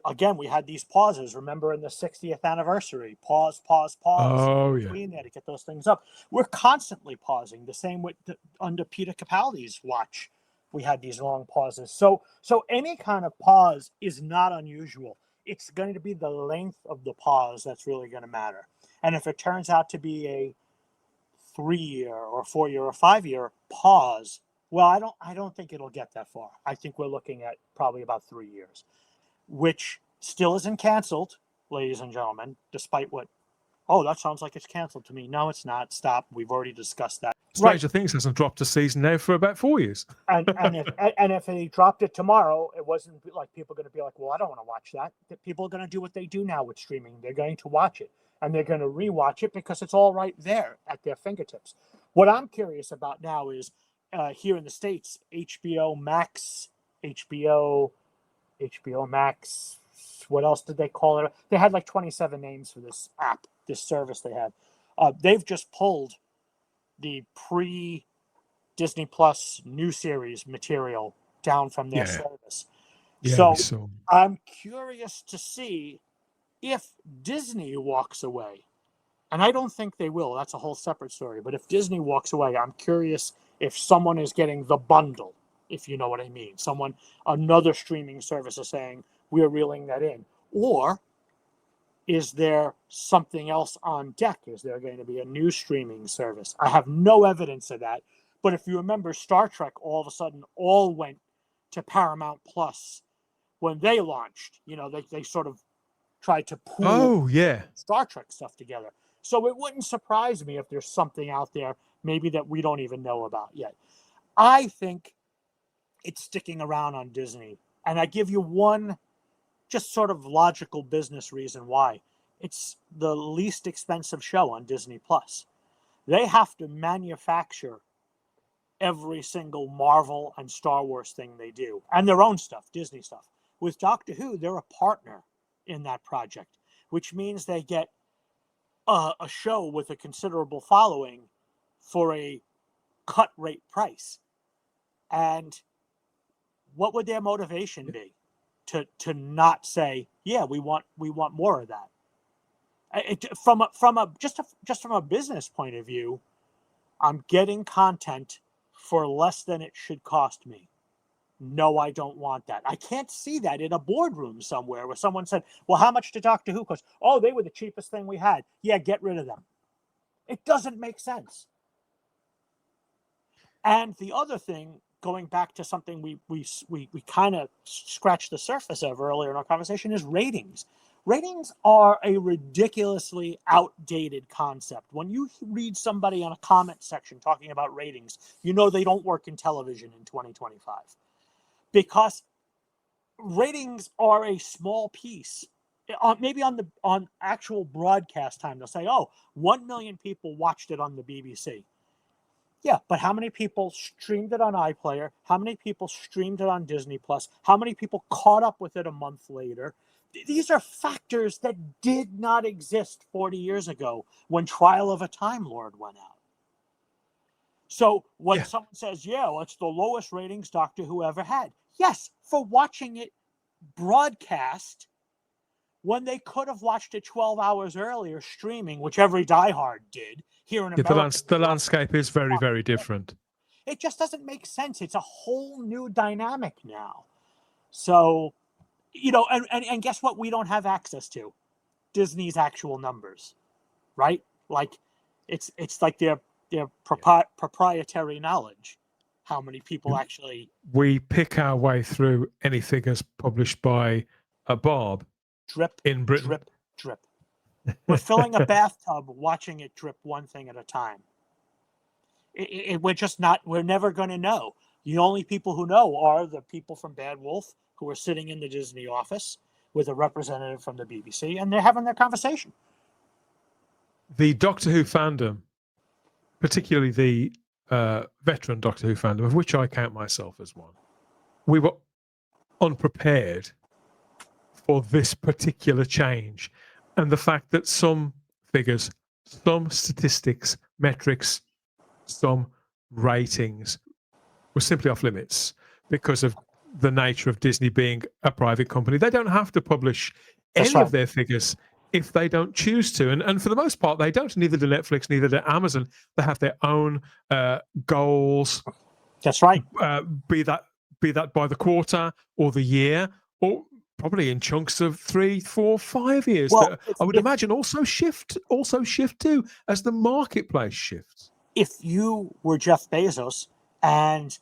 again we had these pauses. Remember, in the 60th anniversary, pause. Oh yeah. Between there to get those things up. We're constantly pausing. The same with under Peter Capaldi's watch, we had these long pauses. So any kind of pause is not unusual. It's going to be the length of the pause that's really going to matter. And if it turns out to be a 3-year or 4-year or 5-year pause, well, I don't think it'll get that far. I think we're looking at probably about 3 years, which still isn't canceled, ladies and gentlemen, despite what, that sounds like it's canceled to me. No, it's not. Stop. We've already discussed that. Stranger Things hasn't dropped a season now for about 4 years. and if they dropped it tomorrow, it wasn't like people are going to be like, well, I don't want to watch that. People are going to do what they do now with streaming. They're going to watch it, and they're going to rewatch it because it's all right there at their fingertips. What I'm curious about now is here in the States, HBO Max, what else did they call it? They had like 27 names for this app, this service they had. They've just pulled the pre-Disney Plus new series material down from their service. Yeah, so I'm curious to see if Disney walks away. And I don't think they will. That's a whole separate story. But if Disney walks away, I'm curious if someone is getting the bundle, if you know what I mean. Another streaming service is saying, we're reeling that in. Or is there something else on deck? Is there going to be a new streaming service? I have no evidence of that. But if you remember, Star Trek all of a sudden all went to Paramount Plus when they launched. They sort of tried to pool Star Trek stuff together. So it wouldn't surprise me if there's something out there maybe that we don't even know about yet. I think it's sticking around on Disney. And I give you one just sort of logical business reason why. It's the least expensive show on Disney Plus. They have to manufacture every single Marvel and Star Wars thing they do, and their own stuff, Disney stuff. With Doctor Who, they're a partner in that project, which means they get a show with a considerable following for a cut rate price. And what would their motivation be to not say, yeah, we want more of that? From a business point of view, I'm getting content for less than it should cost me. No, I don't want that. I can't see that in a boardroom somewhere where someone said, well, how much did Doctor Who cost? Oh, they were the cheapest thing we had. Yeah, get rid of them. It doesn't make sense. And the other thing, going back to something we kind of scratched the surface of earlier in our conversation, is ratings. Ratings are a ridiculously outdated concept. When you read somebody on a comment section talking about ratings, you know they don't work in television in 2025. Because ratings are a small piece. Maybe on actual broadcast time, they'll say, oh, 1 million people watched it on the BBC. Yeah, but how many people streamed it on iPlayer? How many people streamed it on Disney Plus? How many people caught up with it a month later? These are factors that did not exist 40 years ago when Trial of a Time Lord went out. So when someone says, yeah, well, it's the lowest ratings Doctor Who ever had. Yes, for watching it broadcast when they could have watched it 12 hours earlier streaming, which every diehard did here in America. The landscape is very, very different. It just doesn't make sense. It's a whole new dynamic now. So, and guess what? We don't have access to Disney's actual numbers, right? Like it's like their proprietary knowledge. How many people actually? We pick our way through any figures published by a Bob. Drip in Britain. Drip, drip. We're filling a bathtub, watching it drip one thing at a time. We're just not. We're never going to know. The only people who know are the people from Bad Wolf who are sitting in the Disney office with a representative from the BBC, and they're having their conversation. The Doctor Who fandom, particularly the veteran Doctor Who fandom, of which I count myself as one, we were unprepared for this particular change. And the fact that some figures, some statistics, metrics, some ratings were simply off limits because of the nature of Disney being a private company. They don't have to publish any of their figures if they don't choose to. And for the most part, they don't. Neither do Netflix, neither do Amazon. They have their own goals. That's right. Be that by the quarter or the year, or probably in chunks of 3, 4, 5 years. Well, I would imagine also shift too as the marketplace shifts. If you were Jeff Bezos and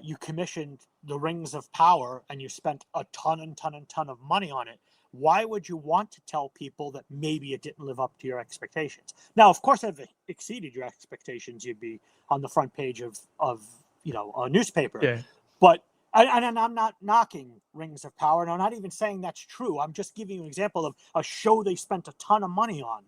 you commissioned the Rings of Power and you spent a ton of money on it, why would you want to tell people that maybe it didn't live up to your expectations? Now, of course, if it exceeded your expectations, you'd be on the front page of a newspaper. Yeah. But and I'm not knocking Rings of Power, and I'm not even saying that's true. I'm just giving you an example of a show they spent a ton of money on.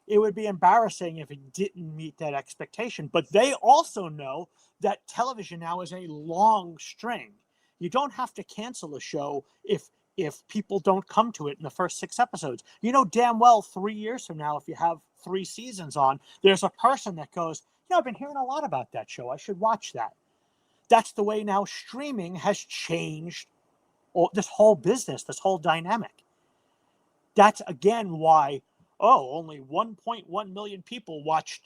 It would be embarrassing if it didn't meet that expectation. But they also know that television now is a long string. You don't have to cancel a show if people don't come to it in the first 6 episodes. You know damn well 3 years from now, if you have 3 seasons on, there's a person that goes, I've been hearing a lot about that show. I should watch that. That's the way now streaming has changed this whole business, this whole dynamic. That's, again, why, only 1.1 million people watched,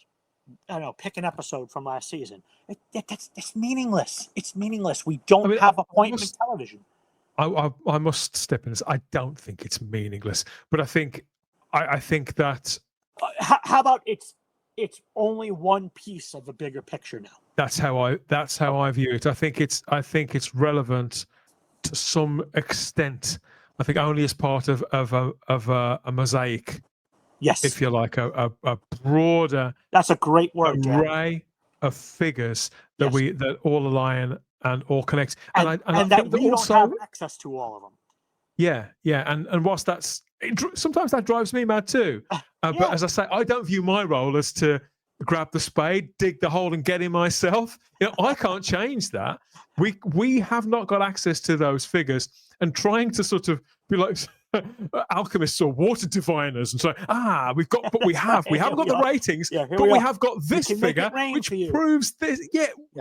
pick an episode from last season. That's meaningless. It's meaningless. We don't have appointment television. I must step in. I don't think it's meaningless, but I think that. How about it's only one piece of the bigger picture now. That's how I view it. I think it's relevant to some extent. I think only as part of a mosaic. Yes, if you like, a broader. That's a great word. Array of figures that that all align and all connect, and I that think that we also don't have access to all of them. Yeah, and whilst sometimes that drives me mad too. But as I say, I don't view my role as to grab the spade, dig the hole, and get in myself. I can't change that. We have not got access to those figures, and trying to sort of be like alchemists or water diviners and so we haven't got the ratings, but we have got this figure which proves this.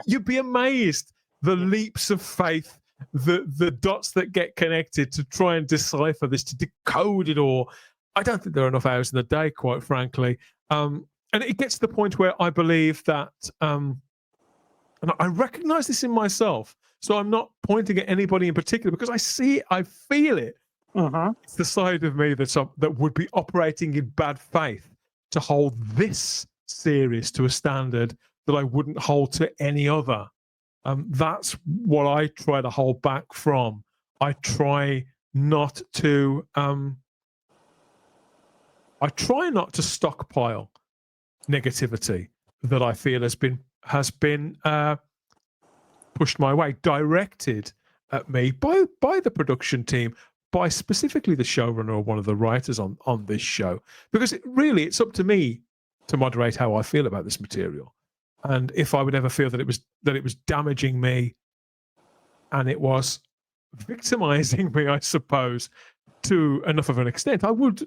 You'd be amazed the leaps of faith, the dots that get connected to try and decipher this, to decode it all. I don't think there are enough hours in the day, quite frankly. and it gets to the point where I believe that, and I recognize this in myself. So I'm not pointing at anybody in particular because I see it, I feel it. Mm-hmm. It's the side of me that would be operating in bad faith to hold this series to a standard that I wouldn't hold to any other. That's what I try to hold back from. I try not to. I try not to stockpile negativity that I feel has been pushed my way, directed at me by the production team, by specifically the showrunner or one of the writers on this show, because it's up to me to moderate how I feel about this material. And if I would ever feel that it was damaging me and it was victimizing me, I suppose, to enough of an extent, I would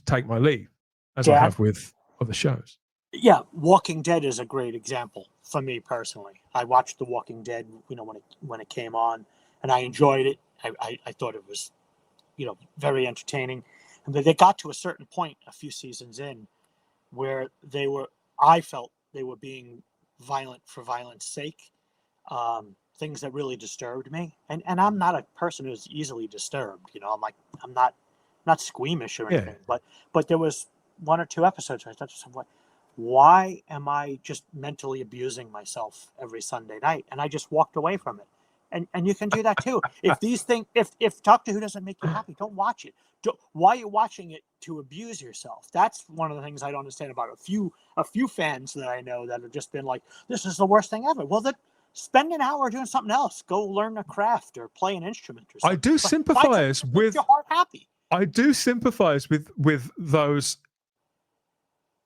take my leave, as I have with other shows. Yeah, Walking Dead is a great example for me personally. I watched The Walking Dead, when it came on, and I enjoyed it. I thought it was, very entertaining. And they got to a certain point a few seasons in where I felt they were being violent for violence sake. Things that really disturbed me. And I'm not a person who's easily disturbed. I'm not squeamish or anything. Yeah. But there was one or two episodes where I thought to myself, why am I just mentally abusing myself every Sunday night? And I just walked away from it. And you can do that too. If Doctor Who doesn't make you happy, don't watch it. Why are you watching it to abuse yourself? That's one of the things I don't understand about a few fans that I know that have just been like, this is the worst thing ever. Well, then spend an hour doing something else. Go learn a craft or play an instrument or something. I do sympathize with your heart happy. I do sympathize with those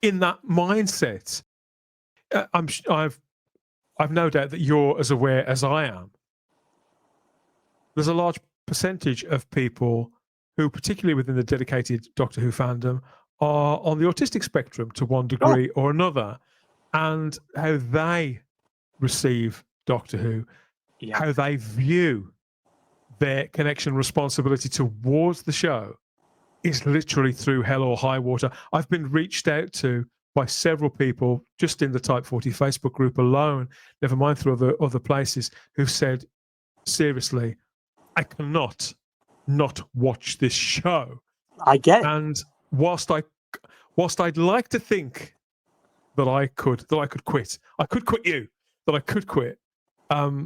in that mindset. I've no doubt that you're as aware as I am. There's a large percentage of people who, particularly within the dedicated Doctor Who fandom, are on the autistic spectrum to one degree or another, and how they receive Doctor Who, how they view their connection responsibility towards the show is literally through hell or high water. I've been reached out to by several people just in the Type 40 Facebook group alone, never mind through other places, who've said, seriously, I cannot not watch this show. I get it. And whilst I'd like to think that I could quit, I could quit you, that I could quit, I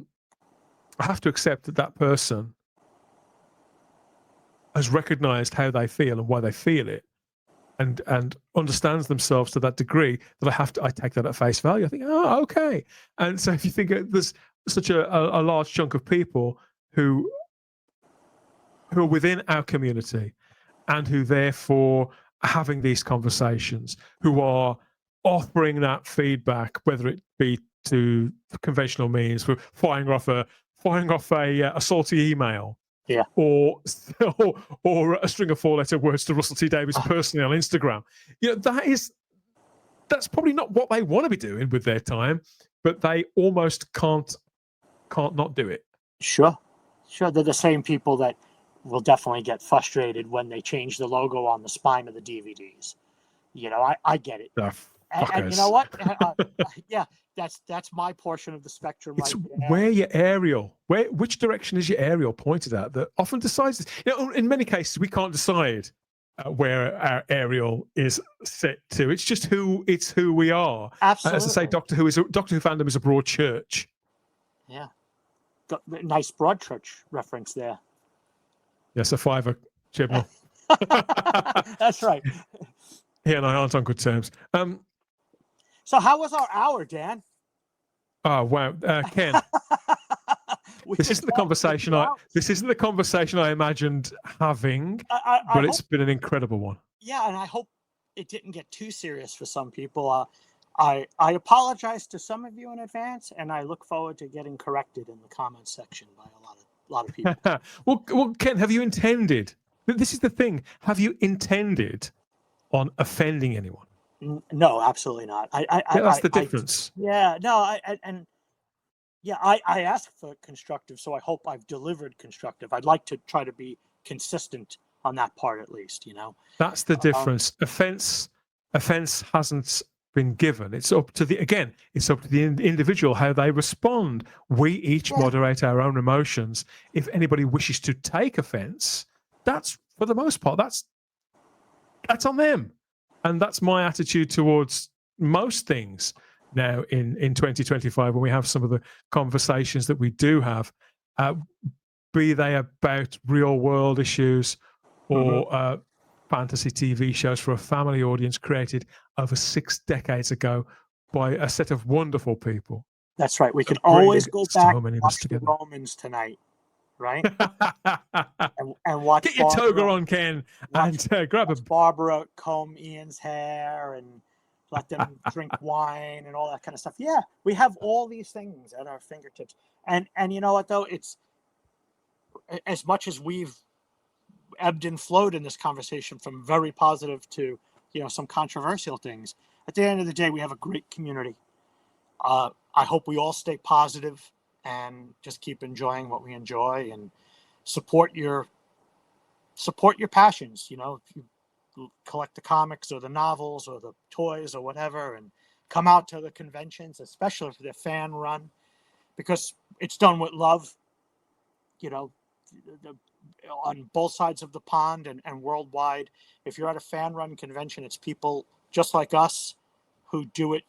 have to accept that person has recognized how they feel and why they feel it, and understands themselves to that degree that I take that at face value. I think, oh, okay. And so if you think there's such a large chunk of people who are within our community and who therefore are having these conversations, who are offering that feedback, whether it be to conventional means, for firing off a salty email, or a string of 4-letter words to Russell T Davies personally on Instagram. That's probably not what they want to be doing with their time, but they almost can't not do it. Sure. They're the same people that will definitely get frustrated when they change the logo on the spine of the DVDs. I get it. And you know what? That's my portion of the spectrum. It's where your aerial, which direction is your aerial pointed at, that often decides this. In many cases, we can't decide where our aerial is set to. It's just who we are. Absolutely. As I say, Doctor Who fandom is a broad church. Yeah. Got a nice broad church reference there. Yes, a fiver, Chibnall. That's right. He and I aren't on good terms. So how was our hour, Dan? Oh wow, Ken. This isn't the conversation I imagined having, but it's been an incredible one. Yeah, and I hope it didn't get too serious for some people. I apologize to some of you in advance, and I look forward to getting corrected in the comments section by a lot of people. Well, Ken, have you intended? This is the thing. Have you intended on offending anyone? No, absolutely not. That's the difference. I asked for constructive, so I hope I've delivered constructive. I'd like to try to be consistent on that part, at least. That's the difference. Offense hasn't been given. It's up to the individual how they respond. We each moderate our own emotions. If anybody wishes to take offense, that's, for the most part, that's on them. And that's my attitude towards most things now in 2025, when we have some of the conversations that we do have, be they about real world issues or fantasy TV shows for a family audience created over 6 decades ago by a set of wonderful people. That's right. We can always go back so and watch the Romans tonight, right? and watch. Get your toga on, Ken, and grab a Barbara comb Ian's hair and let them drink wine and all that kind of stuff. Yeah, we have all these things at our fingertips. And you know what, though? It's as much as we've ebbed and flowed in this conversation from very positive to, some controversial things. At the end of the day, we have a great community. I hope we all stay positive and just keep enjoying what we enjoy and support your passions. If you collect the comics or the novels or the toys or whatever, and come out to the conventions, especially if they're fan run, because it's done with love, on both sides of the pond and worldwide. If you're at a fan run convention, it's people just like us who do it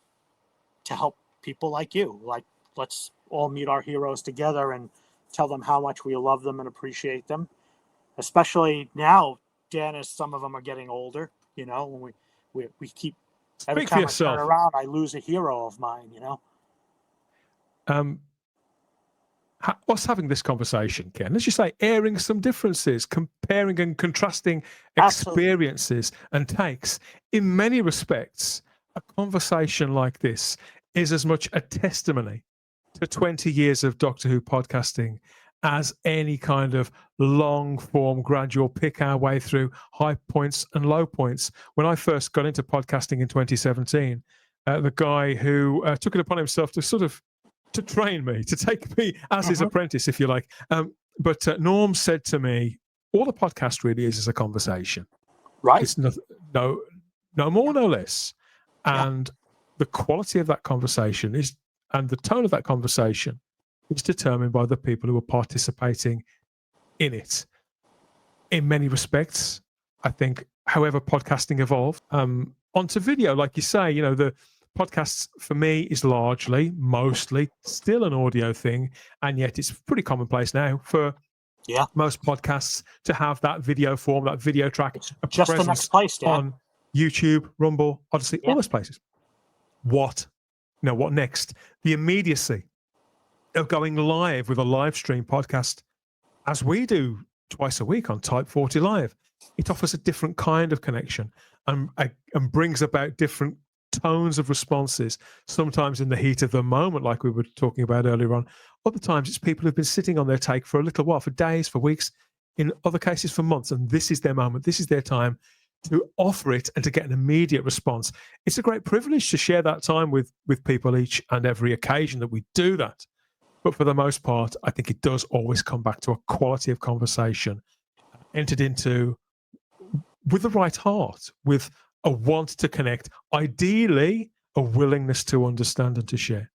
to help people like you. Like, let's all meet our heroes together and tell them how much we love them and appreciate them. Especially now, Dan, as some of them are getting older, when we keep, every time I turn around, I lose a hero of mine, Us having this conversation, Ken, as you say, airing some differences, comparing and contrasting experiences and takes. In many respects, a conversation like this is as much a testimony to 20 years of Doctor Who podcasting as any kind of long form, gradual pick our way through high points and low points. When I first got into podcasting in 2017, the guy who took it upon himself to train me, to take me as his apprentice, if you like. But Norm said to me, all the podcast really is a conversation. Right. It's no more, no less. And the quality of that conversation and the tone of that conversation is determined by the people who are participating in it. In many respects, I think, however podcasting evolved, onto video, like you say, the podcasts for me is mostly still an audio thing, and yet it's pretty commonplace now for most podcasts to have that video form, that video track, just the next place, Dan. On YouTube, Rumble, Odyssey, all those places. What next? The immediacy of going live with a live stream podcast, as we do twice a week on Type 40 Live. It offers a different kind of connection and brings about different tones of responses, sometimes in the heat of the moment, like we were talking about earlier on. Other times it's people who've been sitting on their take for a little while, for days, for weeks, in other cases for months, and this is their moment, this is their time to offer it and to get an immediate response. It's a great privilege to share that time with people each and every occasion that we do that. But for the most part, I think it does always come back to a quality of conversation entered into with the right heart, with a want to connect, ideally a willingness to understand and to share.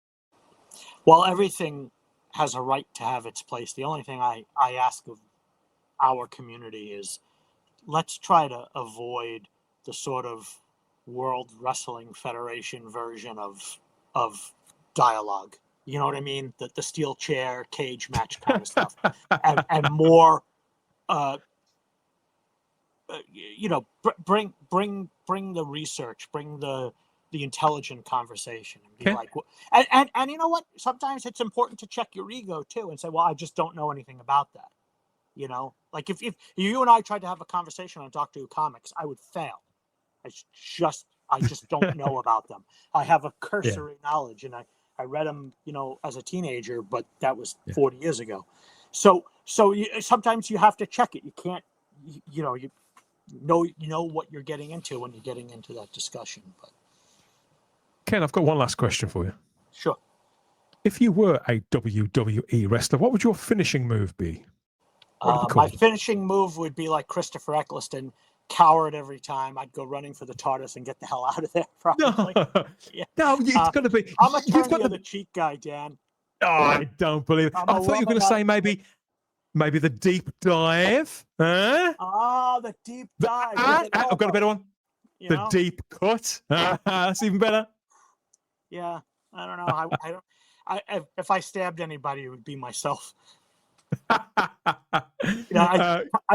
Well, everything has a right to have its place. The only thing I ask of our community is, let's try to avoid the sort of World Wrestling Federation version of dialogue. You know what I mean? The steel chair, cage match kind of stuff. and more, bring the research, bring the intelligent conversation, and be like, and you know what? Sometimes it's important to check your ego too, and say, well, I just don't know anything about that. Like if you and I tried to have a conversation on Doctor Who comics, I would fail. I just don't know about them. I have a cursory knowledge, and I read them, as a teenager, but that was 40 years ago. So sometimes you have to check it. You can't, you know what you're getting into when you're getting into that discussion. But Ken, I've got one last question for you. Sure. If you were a WWE wrestler, what would your finishing move be? My finishing move would be like Christopher Eccleston, coward every time. I'd go running for the TARDIS and get the hell out of there. Probably. No, Yeah. no, it's got to be. I'm a You've turn got the to. other cheek guy, Dan. Oh, I don't believe it. I'm I a thought you were going to say maybe the deep dive. Huh? The deep dive. I've got a better one. You The know? deep cut. That's even better. Yeah, I don't know. I don't. If I stabbed anybody, it would be myself. I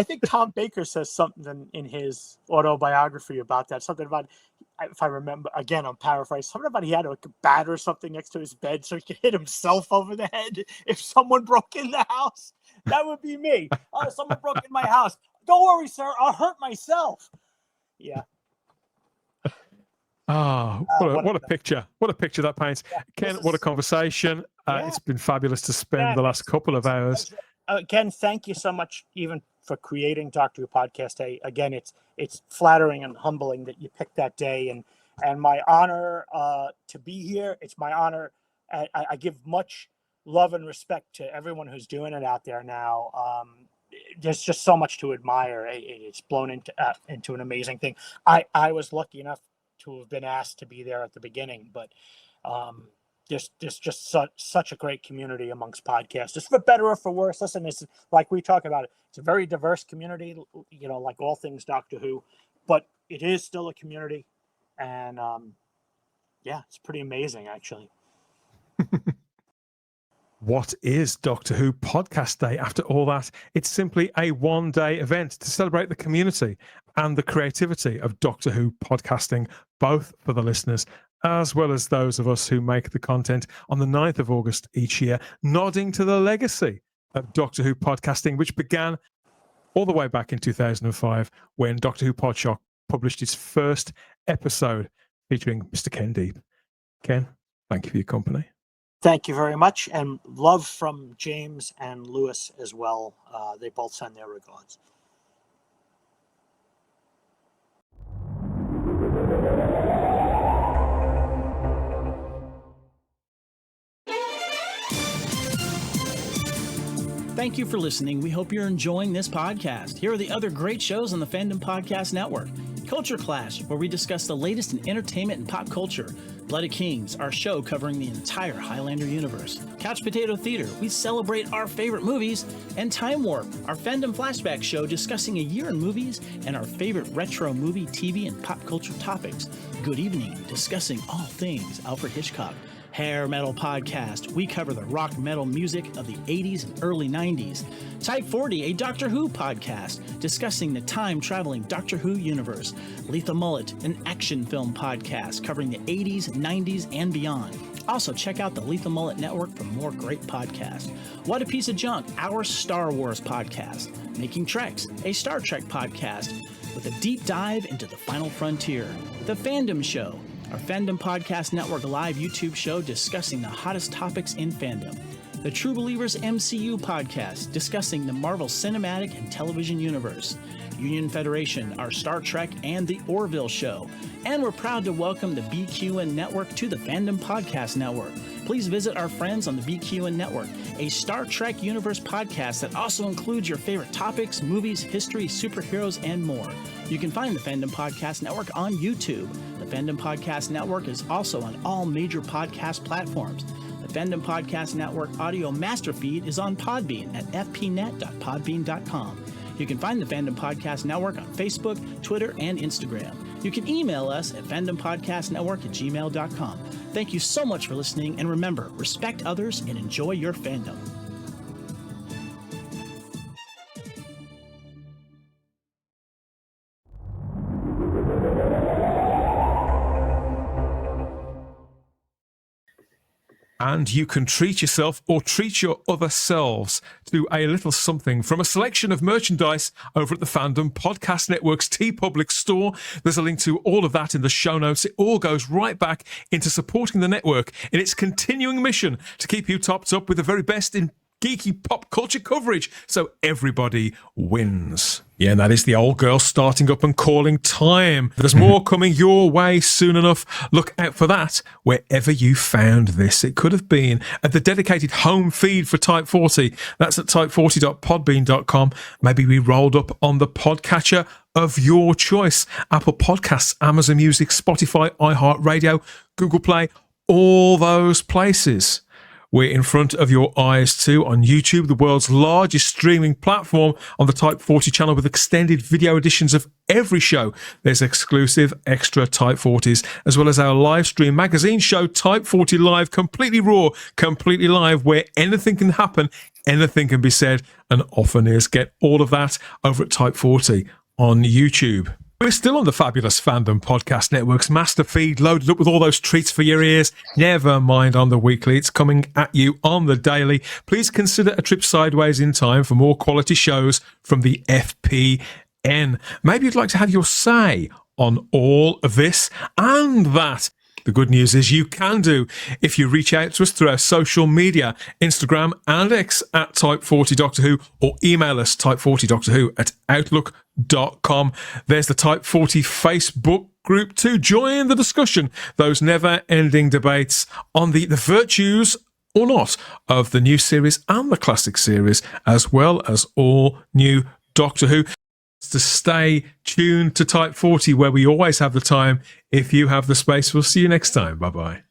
think Tom Baker says something in his autobiography about that. Something about, if I remember, again, I'm paraphrasing, something about he had a bat or something next to his bed so he could hit himself over the head if someone broke in the house. That would be me. Oh, someone broke in my house. Don't worry, sir. I'll hurt myself. Yeah. Oh, what a picture. What a picture that paints. Yeah, Ken, what a conversation. It's been fabulous to spend the last couple of hours. Ken, thank you so much even for creating Doctor Who Podcast Day. Again, it's flattering and humbling that you picked that day, and my honor to be here. It's my honor. I give much love and respect to everyone who's doing it out there now. There's just so much to admire. It's blown into an amazing thing. I was lucky enough to have been asked to be there at the beginning, but there's just such a great community amongst podcasters, for better or for worse. Listen, it's like we talk about it. It's a very diverse community, like all things Doctor Who, but it is still a community, and it's pretty amazing, actually. What is Doctor Who Podcast Day after all that? It's simply a one-day event to celebrate the community and the creativity of Doctor Who podcasting, both for the listeners as well as those of us who make the content on the 9th of August each year, nodding to the legacy of Doctor Who podcasting, which began all the way back in 2005 when Doctor Who Podshock published its first episode featuring Mr. Ken Deep. Ken, thank you for your company. Thank you very much, and love from James and Lewis as well. They both send their regards. Thank you for listening. We hope you're enjoying this podcast. Here are the other great shows on the Fandom Podcast Network. Culture Clash, where we discuss the latest in entertainment and pop culture. Blood of Kings, our show covering the entire Highlander universe. Couch Potato Theater, we celebrate our favorite movies. And Time Warp, our fandom flashback show discussing a year in movies and our favorite retro movie, TV, and pop culture topics. Good Evening, discussing all things Alfred Hitchcock. Hair Metal Podcast, we cover the rock metal music of the 80s and early 90s. Type 40, a Doctor Who podcast, discussing the time-traveling Doctor Who universe. Lethal Mullet, an action film podcast covering the 80s, 90s, and beyond. Also, check out the Lethal Mullet Network for more great podcasts. What a Piece of Junk, our Star Wars podcast. Making Treks, a Star Trek podcast with a deep dive into the final frontier. The Fandom Show, our Fandom Podcast Network live YouTube show discussing the hottest topics in fandom. The True Believers MCU podcast discussing the Marvel Cinematic and Television Universe. Union Federation, our Star Trek, and the Orville Show. And we're proud to welcome the BQN Network to the Fandom Podcast Network. Please visit our friends on the BQN Network, a Star Trek Universe podcast that also includes your favorite topics, movies, history, superheroes, and more. You can find the Fandom Podcast Network on YouTube. The Fandom Podcast Network is also on all major podcast platforms. The Fandom Podcast Network audio master feed is on Podbean at fpnet.podbean.com. You can find the Fandom Podcast Network on Facebook, Twitter, and Instagram. You can email us at fandompodcastnetwork@gmail.com. Thank you so much for listening, and remember, respect others and enjoy your fandom. And you can treat yourself or treat your other selves to a little something from a selection of merchandise over at the Fandom Podcast Network's TeePublic store. There's a link to all of that in the show notes. It all goes right back into supporting the network in its continuing mission to keep you topped up with the very best in geeky pop culture coverage, so everybody wins. Yeah, and that is the old girl starting up and calling time. There's more coming your way soon enough. Look out for that wherever you found this. It could have been at the dedicated home feed for Type 40. That's at type40.podbean.com. Maybe we rolled up on the podcatcher of your choice. Apple Podcasts, Amazon Music, Spotify, iHeartRadio, Google Play, all those places. We're in front of your eyes too on YouTube, the world's largest streaming platform, on the Type 40 channel with extended video editions of every show. There's exclusive extra Type 40s, as well as our live stream magazine show, Type 40 Live, completely raw, completely live, where anything can happen, anything can be said, and often is. Get all of that over at Type 40 on YouTube. We're still on the fabulous Fandom Podcast Network's master feed, loaded up with all those treats for your ears. Never mind on the weekly, it's coming at you on the daily. Please consider a trip sideways in time for more quality shows from the FPN. Maybe you'd like to have your say on all of this and that. The good news is you can do if you reach out to us through our social media, Instagram and X at Type40Doctor Who, or email us type40doctorwho@outlook.com. There's the Type 40 Facebook group to join the discussion, those never-ending debates on the virtues or not of the new series and the classic series, as well as all new Doctor Who. To stay tuned to Type 40, where we always have the time if you have the space. We'll see you next time. Bye-bye.